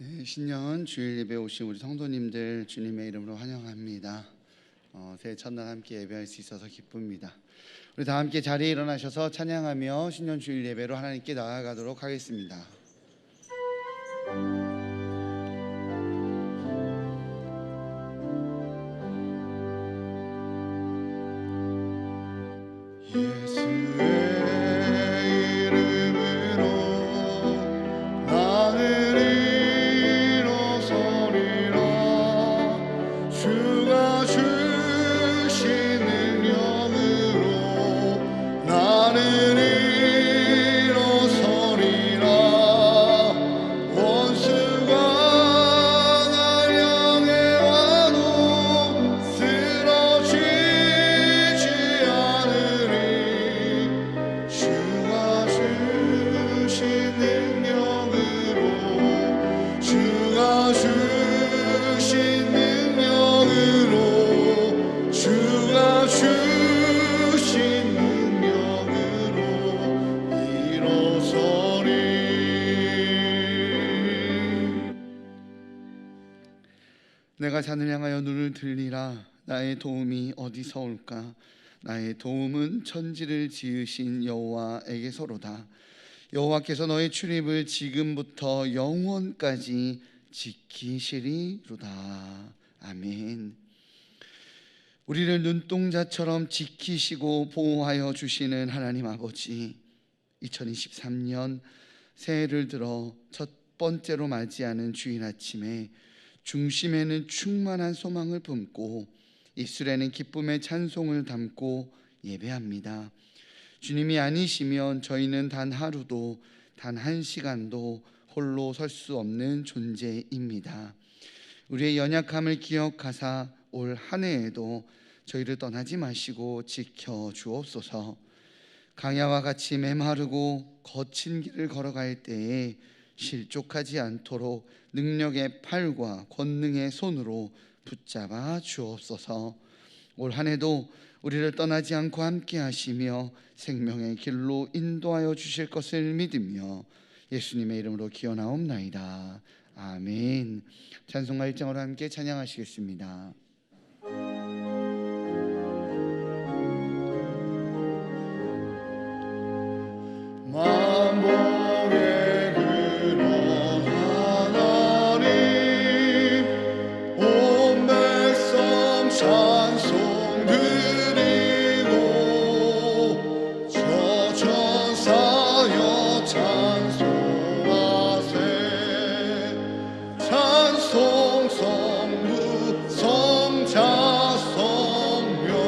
네, 신년 주일 예배 오신 우리 성도님들 주님의 이름으로 환영합니다. 새해 첫날 함께 예배할 수 있어서 기쁩니다. 우리 다 함께 자리에 일어나셔서 찬양하며 신년 주일 예배로 하나님께 나아가도록 하겠습니다. 내가 산을 향하여 눈을 들리라. 나의 도움이 어디서 올까? 나의 도움은 천지를 지으신 여호와에게서로다. 여호와께서 너의 출입을 지금부터 영원까지 지키시리로다. 아멘. 우리를 눈동자처럼 지키시고 보호하여 주시는 하나님 아버지, 2023년 새해를 들어 첫 번째로 맞이하는 주일 아침에 중심에는 충만한 소망을 품고 입술에는 기쁨의 찬송을 담고 예배합니다. 주님이 아니시면 저희는 단 하루도 단 한 시간도 홀로 설 수 없는 존재입니다. 우리의 연약함을 기억하사 올 한 해에도 저희를 떠나지 마시고 지켜 주옵소서. 강야와 같이 메마르고 거친 길을 걸어갈 때에 실족하지 않도록 능력의 팔과 권능의 손으로 붙잡아 주옵소서. 올 한 해도 우리를 떠나지 않고 함께 하시며 생명의 길로 인도하여 주실 것을 믿으며 예수님의 이름으로 기원하옵나이다. 아멘. 찬송가 1장으로 함께 찬양하시겠습니다. 만복의 근원 하나님, 온 백성 찬송 드리고 저 천사여 찬송하세. 찬송 성부 성자 성령.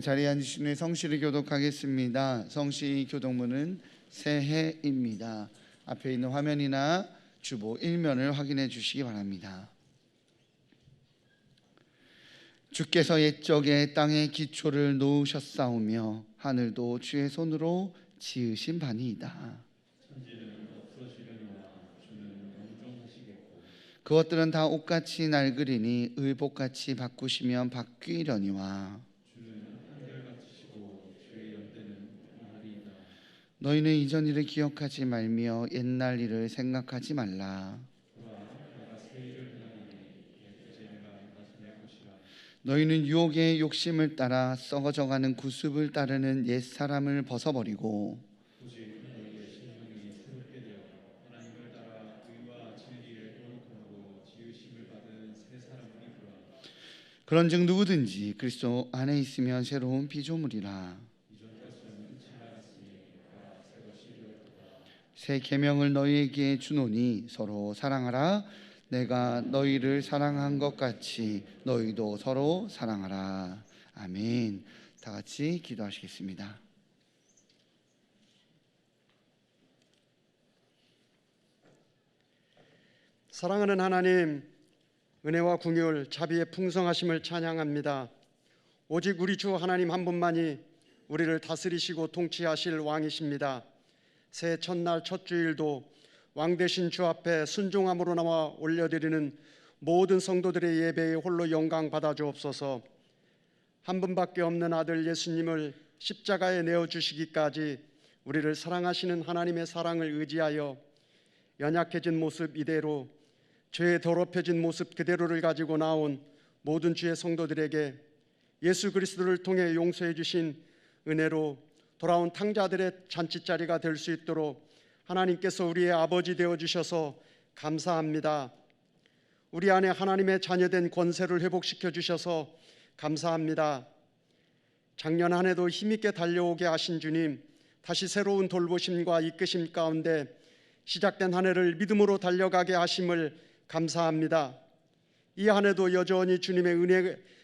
자리에 앉으신 후에 성시를 교독하겠습니다. 성시 교독문은 새해입니다. 앞에 있는 화면이나 주보 1면을 확인해 주시기 바랍니다. 주께서 옛적에 땅의 기초를 놓으셨사오며 하늘도 주의 손으로 지으신 바니이다. 그것들은 다 옷같이 낡으리니 의복같이 바꾸시면 바뀌려니와. 너희는 이전 일을 기억하지 말며 옛날 일을 생각하지 말라. 너희는 유혹의 욕심을 따라 썩어져가는 구습을 따르는 옛사람을 벗어버리고 그런즉 누구든지 그리스도 안에 있으면 새로운 피조물이라. 새 계명을 너희에게 주노니 서로 사랑하라. 내가 너희를 사랑한 것 같이 너희도 서로 사랑하라. 아멘. 다 같이 기도하시겠습니다. 사랑하는 하나님, 은혜와 긍휼, 자비의 풍성하심을 찬양합니다. 오직 우리 주 하나님 한 분만이 우리를 다스리시고 통치하실 왕이십니다. 새해 첫날 첫 주일도 왕 되신 주 앞에 순종함으로 나와 올려드리는 모든 성도들의 예배에 홀로 영광 받아 주옵소서. 한 분밖에 없는 아들 예수님을 십자가에 내어주시기까지 우리를 사랑하시는 하나님의 사랑을 의지하여 연약해진 모습 이대로, 죄에 더럽혀진 모습 그대로를 가지고 나온 모든 주의 성도들에게 예수 그리스도를 통해 용서해 주신 은혜로 돌아온 탕자들의 잔치자리가 될 수 있도록 하나님께서 우리의 아버지 되어 주셔서 감사합니다. 우리 안에 하나님의 자녀된 권세를 회복시켜 주셔서 감사합니다. 작년 한 해도 힘있게 달려오게 하신 주님, 다시 새로운 돌보심과 이끄심 가운데 시작된 한 해를 믿음으로 달려가게 하심을 감사합니다. 이 한 해도 여전히 주님의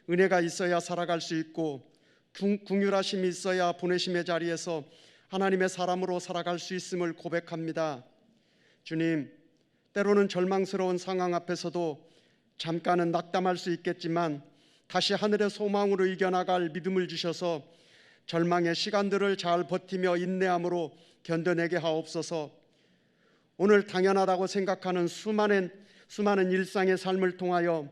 은혜가 있어야 살아갈 수 있고 긍휼하심이 있어야 보내심의 자리에서 하나님의 사람으로 살아갈 수 있음을 고백합니다. 주님, 때로는 절망스러운 상황 앞에서도 잠깐은 낙담할 수 있겠지만 다시 하늘의 소망으로 이겨나갈 믿음을 주셔서 절망의 시간들을 잘 버티며 인내함으로 견뎌내게 하옵소서. 오늘 당연하다고 생각하는 수많은 일상의 삶을 통하여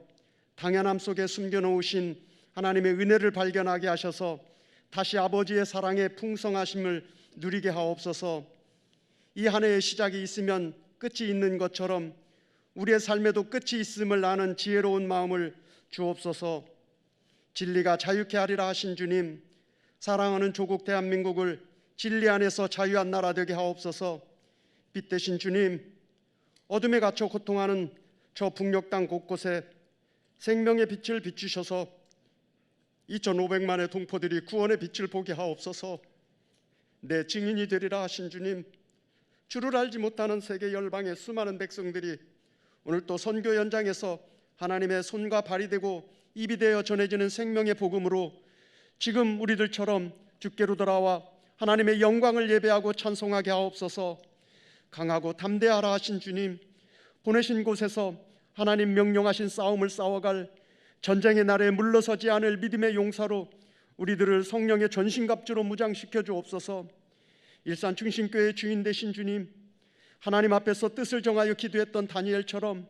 당연함 속에 숨겨놓으신 하나님의 은혜를 발견하게 하셔서 다시 아버지의 사랑의 풍성하심을 누리게 하옵소서. 이 한 해의 시작이 있으면 끝이 있는 것처럼 우리의 삶에도 끝이 있음을 아는 지혜로운 마음을 주옵소서. 진리가 자유케 하리라 하신 주님, 사랑하는 조국 대한민국을 진리 안에서 자유한 나라 되게 하옵소서. 빛 대신 주님, 어둠에 갇혀 고통하는 저 북녘 땅 곳곳에 생명의 빛을 비추셔서 2,500만의 동포들이 구원의 빛을 보게 하옵소서. 내 증인이 되리라 하신 주님, 주를 알지 못하는 세계 열방의 수많은 백성들이 오늘 또 선교 현장에서 하나님의 손과 발이 되고 입이 되어 전해지는 생명의 복음으로 지금 우리들처럼 주께로 돌아와 하나님의 영광을 예배하고 찬송하게 하옵소서. 강하고 담대하라 하신 주님, 보내신 곳에서 하나님 명령하신 싸움을 싸워갈 전쟁의 날에 물러서지 않을 믿음의 용사로 우리들을 성령의 전신갑주로 무장시켜 주옵소서. 일산 중심교회의 주인 되신 주님, 하나님 앞에서 뜻을 정하여 기도했던 다니엘처럼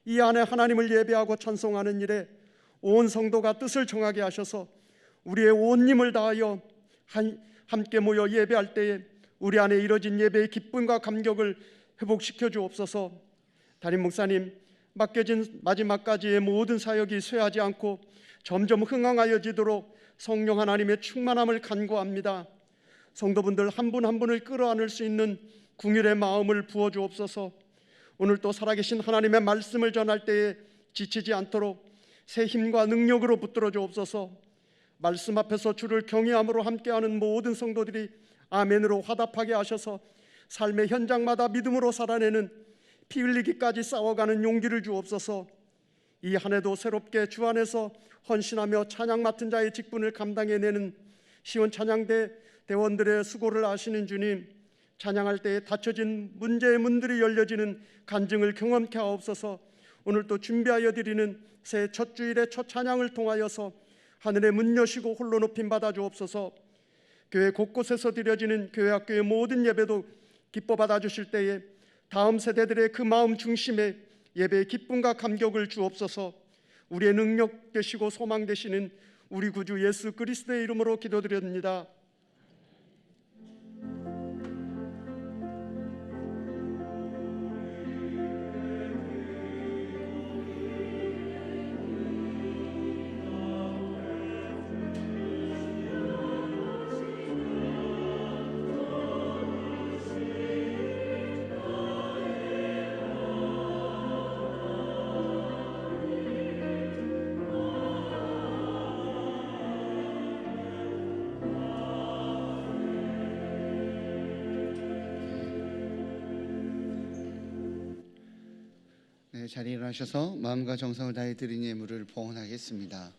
이 안에 하나님을 예배하고 찬송하는 일에 온 성도가 뜻을 정하게 하셔서 우리의 온 힘을 다하여 함께 모여 예배할 때에 우리 안에 이뤄진 예배의 기쁨과 감격을 회복시켜 주옵소서. 담임 목사님, 맡겨진 마지막까지의 모든 사역이 쇠하지 않고 점점 흥황하여지도록 성령 하나님의 충만함을 간구합니다. 성도분들 한 분 한 분을 끌어안을 수 있는 긍휼의 마음을 부어 주옵소서. 오늘 또 살아계신 하나님의 말씀을 전할 때에 지치지 않도록 새 힘과 능력으로 붙들어 주옵소서. 말씀 앞에서 주를 경외함으로 함께하는 모든 성도들이 아멘으로 화답하게 하셔서 삶의 현장마다 믿음으로 살아내는 피 흘리기까지 싸워가는 용기를 주옵소서. 이 한 해도 새롭게 주 안에서 헌신하며 찬양 맡은 자의 직분을 감당해내는 시온 찬양대 대원들의 수고를 아시는 주님, 찬양할 때에 닫혀진 문제의 문들이 열려지는 간증을 경험케 하옵소서. 오늘 또 준비하여 드리는 새 첫 주일의 첫 찬양을 통하여서 하늘의 문 여시고 홀로 높임 받아 주옵소서. 교회 곳곳에서 드려지는 교회 학교의 모든 예배도 기뻐 받아 주실 때에 다음 세대들의 그 마음 중심에 예배의 기쁨과 감격을 주옵소서. 우리의 능력 되시고 소망 되시는 우리 구주 예수 그리스도의 이름으로 기도드립니다. 자리에 일어나셔서 마음과 정성을 다해 드린 예물을 봉헌하겠습니다.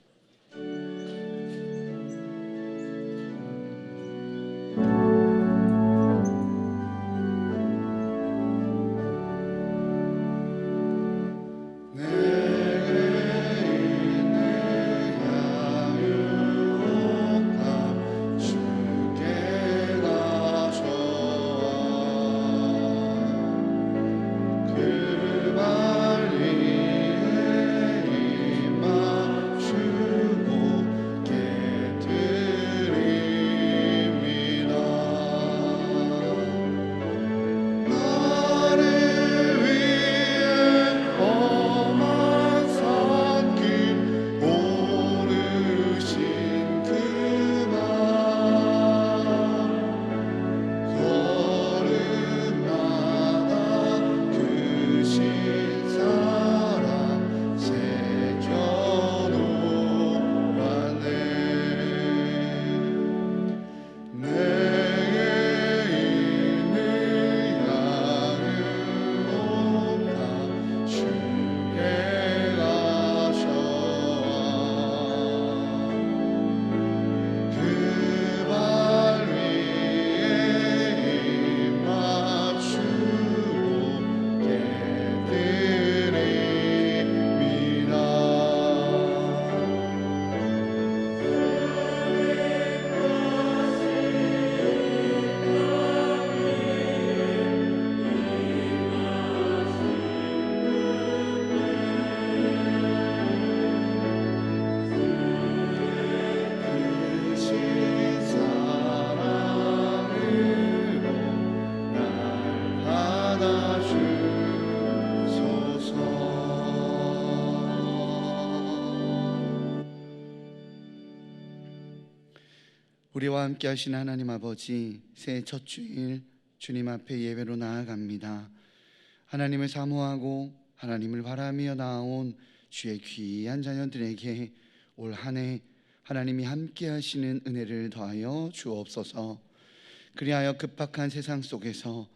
우리와 함께 하신 하나님 아버지, 새해 첫 주일 주님 앞에 예배로 나아갑니다. 하나님을 사모하고 하나님을 바라며 나아온 주의 귀한 자녀들에게 올 한 해 하나님이 함께 하시는 은혜를 더하여 주옵소서. 그리하여 급박한 세상 속에서,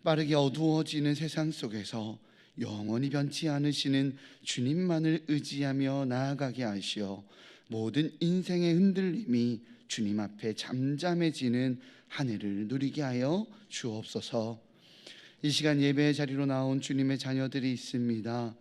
빠르게 어두워지는 세상 속에서 영원히 변치 않으시는 주님만을 의지하며 나아가게 하시어 모든 인생의 흔들림이 주님 앞에 잠잠해지는 한 해를 누리게 하여 주옵소서. 이 시간 예배의 자리로 나온 주님의 자녀들이 있습니다.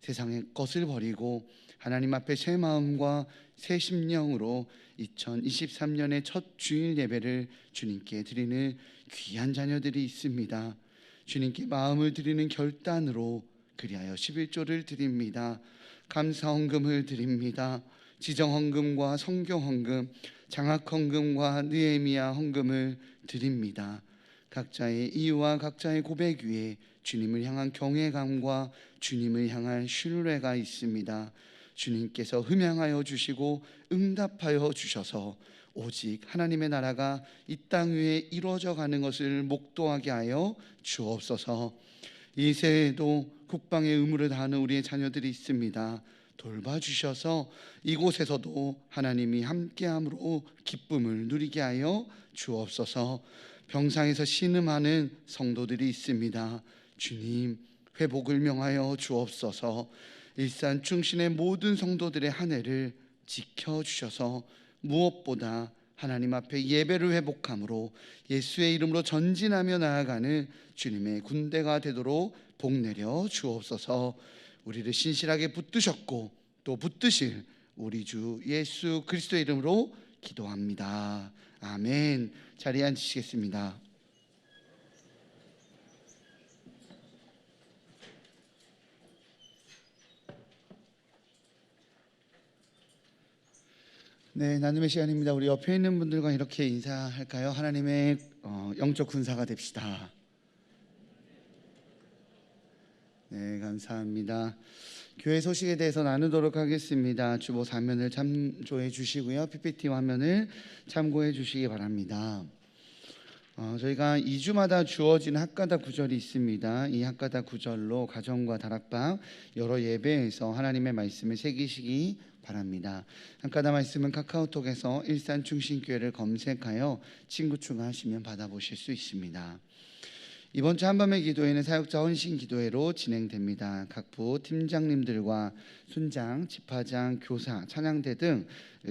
세상의 것을 버리고 하나님 앞에 새 마음과 새 심령으로 2023년의 첫 주일 예배를 주님께 드리는 귀한 자녀들이 있습니다. 주님께 마음을 드리는 결단으로 그리하여 11조를 드립니다. 감사 헌금을 드립니다. 지정 헌금과 성경 헌금, 장학 헌금과 느헤미야 헌금을 드립니다. 각자의 이유와 각자의 고백 위에 주님을 향한 경외감과 주님을 향한 신뢰가 있습니다. 주님께서 흠양하여 주시고 응답하여 주셔서 오직 하나님의 나라가 이 땅 위에 이루어져 가는 것을 목도하게 하여 주옵소서. 이 새해에도 국방의 의무를 다하는 우리의 자녀들이 있습니다. 돌봐주셔서 이곳에서도 하나님이 함께함으로 기쁨을 누리게 하여 주옵소서. 병상에서 신음하는 성도들이 있습니다. 주님, 회복을 명하여 주옵소서. 일산 충신의 모든 성도들의 한 해를 지켜주셔서 무엇보다 하나님 앞에 예배를 회복함으로 예수의 이름으로 전진하며 나아가는 주님의 군대가 되도록 복내려 주옵소서. 우리를 신실하게 붙드셨고 또 붙드실 우리 주 예수 그리스도의 이름으로 기도합니다. 아멘. 자리에 앉으시겠습니다. 네, 나눔의 시간입니다. 우리 옆에 있는 분들과 이렇게 인사할까요? 하나님의 영적 군사가 됩시다. 네, 감사합니다. 교회 소식에 대해서 나누도록 하겠습니다. 주보 사면을 참조해 주시고요. PPT 화면을 참고해 주시기 바랍니다. 저희가 2주마다 주어진 학가다 구절이 있습니다. 이 학가다 구절로 가정과 다락방 여러 예배에서 하나님의 말씀을 새기시기 바랍니다. 학가다 말씀은 카카오톡에서 일산충신교회를 검색하여 친구 추가하시면 받아보실 수 있습니다. 이번 주 한밤의 기도회는 사역자 헌신 기도회로 진행됩니다. 각 부 팀장님들과 순장, 집화장, 교사, 찬양대 등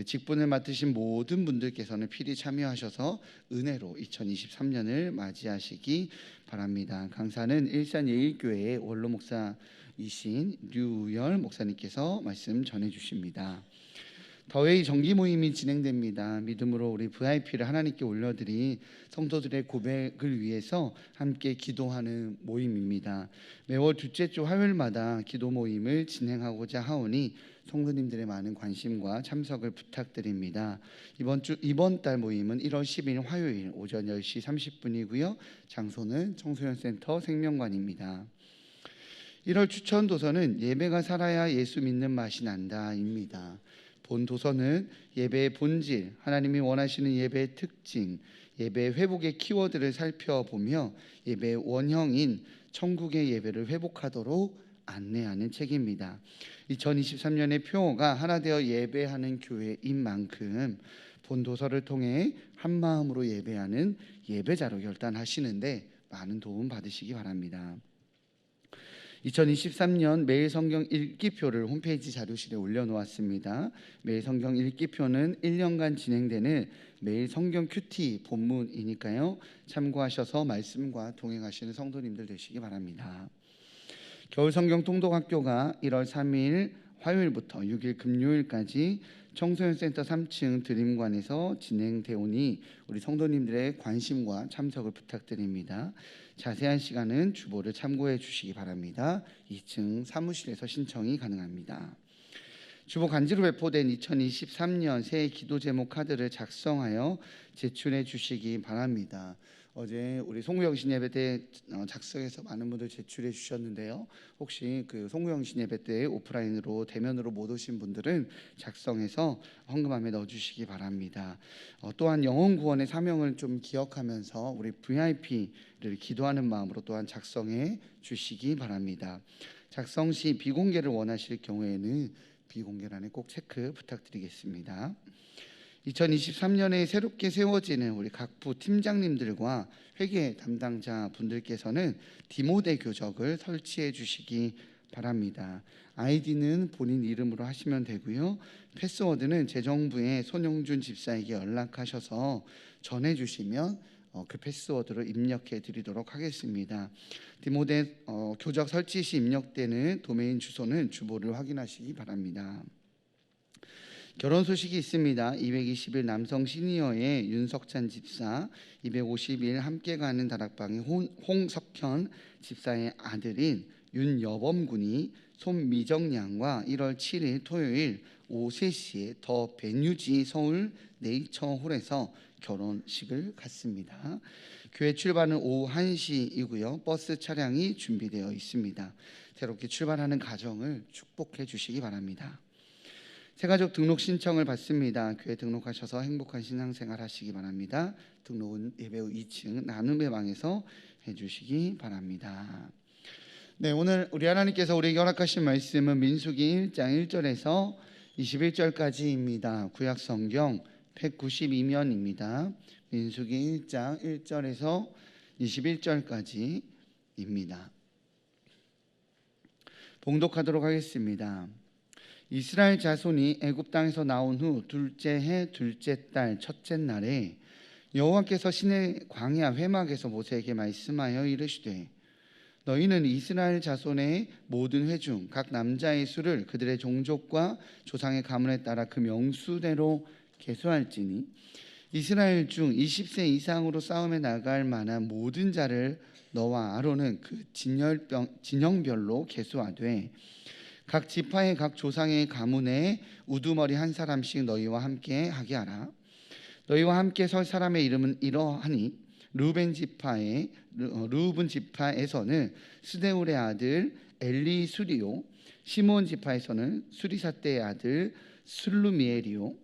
직분을 맡으신 모든 분들께서는 필히 참여하셔서 은혜로 2023년을 맞이하시기 바랍니다. 강사는 일산예일교회의 원로 목사이신 류우열 목사님께서 말씀 전해주십니다. 더웨이 정기 모임이 진행됩니다. 믿음으로 우리 VIP를 하나님께 올려드린 성도들의 고백을 위해서 함께 기도하는 모임입니다. 매월 둘째 주 화요일마다 기도 모임을 진행하고자 하오니 성도님들의 많은 관심과 참석을 부탁드립니다. 이번 달 모임은 1월 10일 화요일 오전 10시 30분이고요. 장소는 청소년센터 생명관입니다. 1월 추천 도서는 예배가 살아야 예수 믿는 맛이 난다입니다. 본 도서는 예배의 본질, 하나님이 원하시는 예배의 특징, 예배 회복의 키워드를 살펴보며 예배의 원형인 천국의 예배를 회복하도록 안내하는 책입니다. 2023년의 표어가 하나 되어 예배하는 교회인 만큼 본 도서를 통해 한 마음으로 예배하는 예배자로 결단하시는데 많은 도움 받으시기 바랍니다. 2023년 매일 성경 읽기표를 홈페이지 자료실에 올려놓았습니다. 매일 성경 읽기표는 1년간 진행되는 매일 성경 큐티 본문이니까요. 참고하셔서 말씀과 동행하시는 성도님들 되시기 바랍니다. 겨울 성경 통독학교가 1월 3일 화요일부터 6일 금요일까지 청소년센터 3층 드림관에서 진행되오니 우리 성도님들의 관심과 참석을 부탁드립니다. 자세한 시간은 주보를 참고해 주시기 바랍니다. 2층 사무실에서 신청이 가능합니다. 주보 간지로 배포된 2023년 새해 기도 제목 카드를 작성하여 제출해 주시기 바랍니다. 어제 우리 송구영신 예배 때 작성해서 많은 분들 제출해 주셨는데요. 혹시 그 송구영신 예배 때 오프라인으로 대면으로 못 오신 분들은 작성해서 헌금함에 넣어주시기 바랍니다. 또한 영혼 구원의 사명을 좀 기억하면서 우리 VIP를 기도하는 마음으로 또한 작성해 주시기 바랍니다. 작성 시 비공개를 원하실 경우에는 비공개란에 꼭 체크 부탁드리겠습니다. 2023년에 새롭게 세워지는 우리 각부 팀장님들과 회계 담당자 분들께서는 디모데 교적을 설치해 주시기 바랍니다. 아이디는 본인 이름으로 하시면 되고요. 패스워드는 재정부의 손영준 집사에게 연락하셔서 전해주시면 그 패스워드로 입력해 드리도록 하겠습니다. 디모데 교적 설치 시 입력되는 도메인 주소는 주보를 확인하시기 바랍니다. 결혼 소식이 있습니다. 220일 남성 시니어의 윤석찬 집사, 250일 함께 가는 다락방의 홍석현 집사의 아들인 윤여범 군이 손미정 양과 1월 7일 토요일 오후 3시에 더 베뉴지 서울 네이처홀에서 결혼식을 갖습니다. 교회 출발은 오후 1시이고요. 버스 차량이 준비되어 있습니다. 새롭게 출발하는 가정을 축복해 주시기 바랍니다. 새가족 등록 신청을 받습니다. 교회 등록하셔서 행복한 신앙생활 하시기 바랍니다. 등록은 예배 후 2층 나눔의 방에서 해주시기 바랍니다. 네, 오늘 우리 하나님께서 우리에게 허락하신 말씀은 민수기 1장 1절에서 21절까지입니다. 구약성경 192면입니다. 민수기 1장 1절에서 21절까지입니다. 봉독하도록 하겠습니다. 이스라엘 자손이 애굽 땅에서 나온 후 둘째 해 둘째 달 첫째 날에 여호와께서 시내 광야 회막에서 모세에게 말씀하여 이르시되 너희는 이스라엘 자손의 모든 회중 각 남자의 수를 그들의 종족과 조상의 가문에 따라 그 명수대로 계수할지니 이스라엘 중 20세 이상으로 싸움에 나갈 만한 모든 자를 너와 아론은 그 진영별로 계수하되 각 지파의 각 조상의 가문에 우두머리 한 사람씩 너희와 함께 하게 하라. 너희와 함께 설 사람의 이름은 이러하니 르우븐 지파에서는 스데울의 아들 엘리수리요, 시몬 지파에서는 수리사떼의 아들 슬루미엘이요,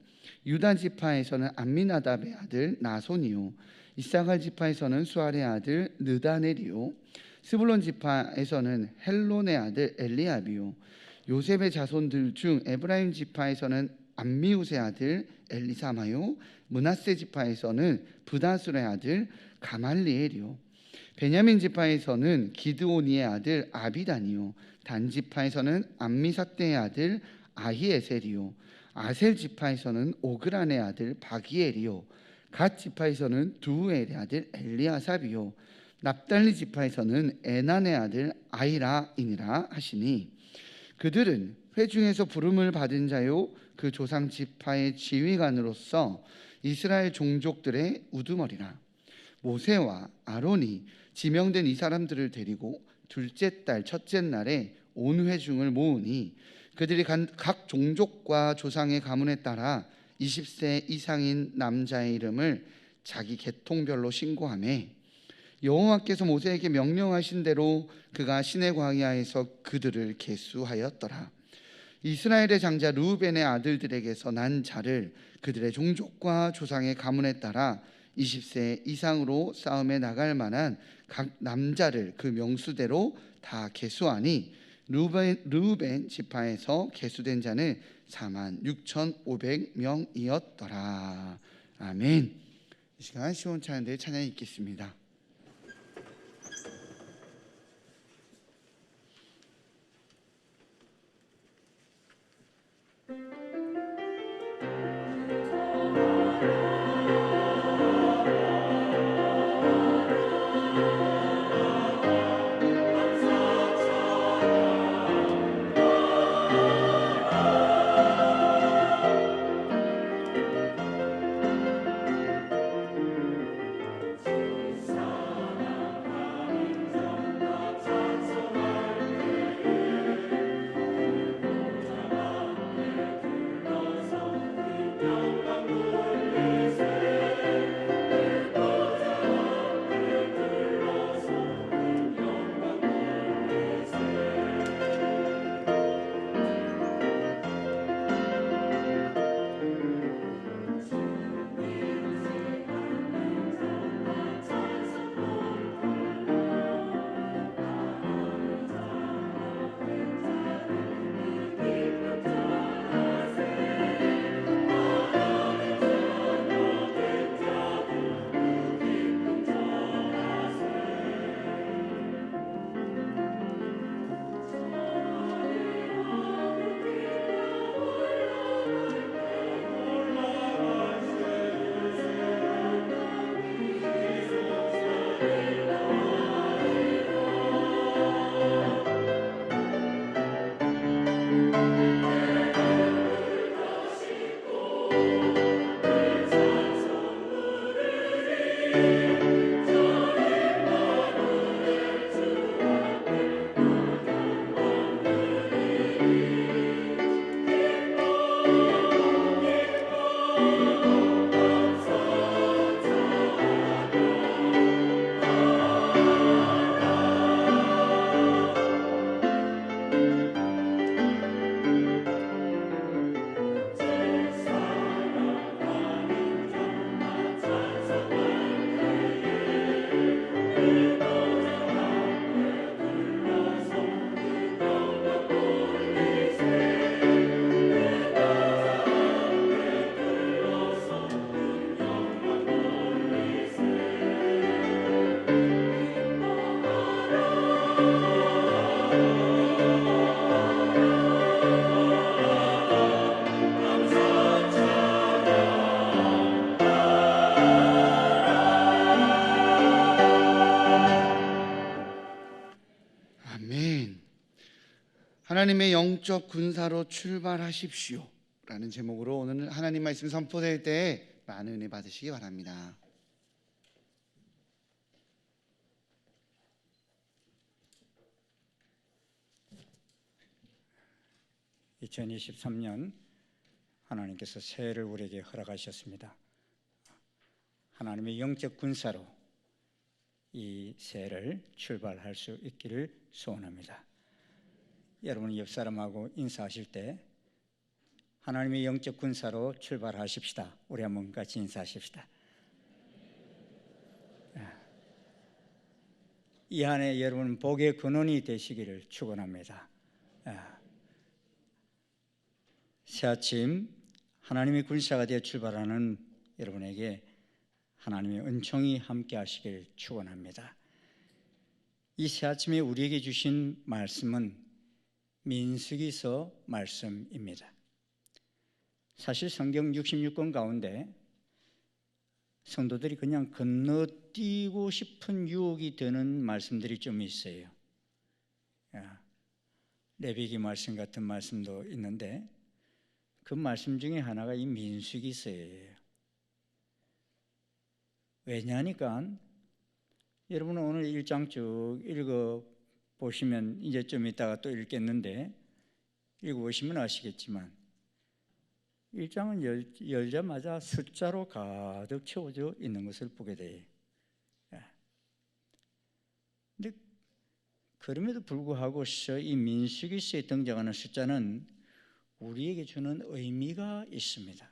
유다 지파에서는 암미나답의 아들 나손이요, 이사갈 지파에서는 수알의 아들 느다넬이요, 스불론 지파에서는 헬론의 아들 엘리압이요, 요셉의 자손들 중 에브라임 지파에서는 암미우스의 아들 엘리사마요, 므낫세 지파에서는 브다술의 아들 가말리엘이요, 베냐민 지파에서는 기드오니의 아들 아비단이요, 단 지파에서는 암미사떼의 아들 아히에셀이요, 아셀 지파에서는 오그란의 아들 바기엘이요, 갓 지파에서는 두우엘의 아들 엘리아삽이요, 납달리 지파에서는 에난의 아들 아이라이니라 하시니 그들은 회중에서 부름을 받은 자요 그 조상 지파의 지휘관으로서 이스라엘 종족들의 우두머리라. 모세와 아론이 지명된 이 사람들을 데리고 둘째 달 첫째 날에 온 회중을 모으니 그들이 각 종족과 조상의 가문에 따라 20세 이상인 남자의 이름을 자기 계통별로 신고하며 여호와께서 모세에게 명령하신 대로 그가 시내 광야에서 그들을 계수하였더라. 이스라엘의 장자 르우벤의 아들들에게서 난 자를 그들의 종족과 조상의 가문에 따라 20세 이상으로 싸움에 나갈 만한 각 남자를 그 명수대로 다 계수하니 르우벤 지파에서 계수된 자는 46,500명이었더라. 아멘. 이 시간 시온 찬양대의 찬양이 있겠습니다. 하나님의 영적 군사로 출발하십시오 라는 제목으로 오늘 하나님 말씀 선포될 때 많은 은혜 받으시기 바랍니다. (2023년) 하나님께서 새해를 우리에게 허락하셨습니다. 하나님의 영적 군사로 이 새해를 출발할 수 있기를 소원합니다. 여러분 옆 사람하고 인사하실 때 하나님의 영적 군사로 출발하십시다. 우리 한번 같이 인사하십시다. 이 한해 여러분 복의 근원이 되시기를 축원합니다. 새 아침 하나님의 군사가 되어 출발하는 여러분에게 하나님의 은총이 함께 하시길 축원합니다. 이 새 아침에 우리에게 주신 말씀은 민수기서 말씀입니다. 사실 성경 66권 가운데 성도들이 그냥 건너뛰고 싶은 유혹이 되는 말씀들이 좀 있어요. 레위기 말씀 같은 말씀도 있는데 그 말씀 중에 하나가 이 민수기서예요. 왜냐하니까 여러분은 오늘 1장 쭉 읽어보시면 이제 좀 이따가 또 읽겠는데 읽어보시면 아시겠지만 1장은 열자마자 숫자로 가득 채워져 있는 것을 보게 돼요. 근데 그럼에도 불구하고 이 민수기서에 등장하는 숫자는 우리에게 주는 의미가 있습니다.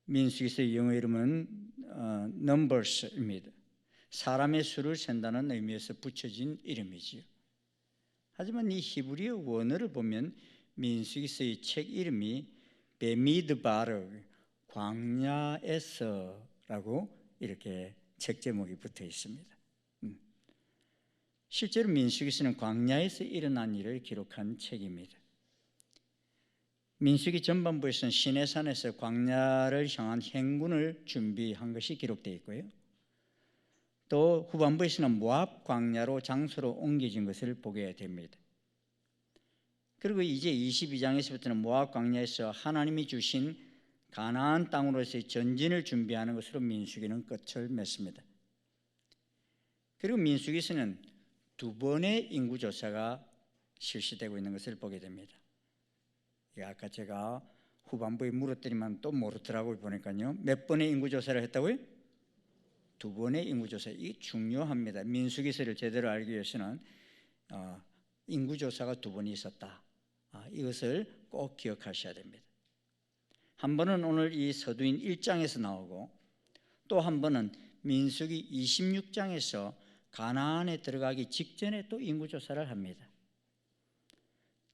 민수기서의 영어 이름은 numbers입니다. 사람의 수를 센다는 의미에서 붙여진 이름이지요. 하지만 이 히브리어 원어를 보면 민수기서의 책 이름이 베미드바르 광야에서라고 이렇게 책 제목이 붙어 있습니다. 실제로 민수기서는 광야에서 일어난 일을 기록한 책입니다. 민수기 전반부에서는 시내산에서 광야를 향한 행군을 준비한 것이 기록되어 있고요. 또 후반부에서는 모압 광야로 장소로 옮겨진 것을 보게 됩니다. 그리고 이제 22장에서부터는 모압 광야에서 하나님이 주신 가나안 땅으로서의 전진을 준비하는 것으로 민수기는 끝을 맺습니다. 그리고 민수기에서는 두 번의 인구조사가 실시되고 있는 것을 보게 됩니다. 아까 제가 후반부에 물었더니만 또 모르더라고요. 보니까요. 몇 번의 인구조사를 했다고요? 두 번의 인구조사. 이게 중요합니다. 민수기서를 제대로 알기 위해서는 인구조사가 두 번이 있었다. 이것을 꼭 기억하셔야 됩니다. 한 번은 오늘 이 서두인 1장에서 나오고 또 한 번은 민수기 26장에서 가나안에 들어가기 직전에 또 인구조사를 합니다.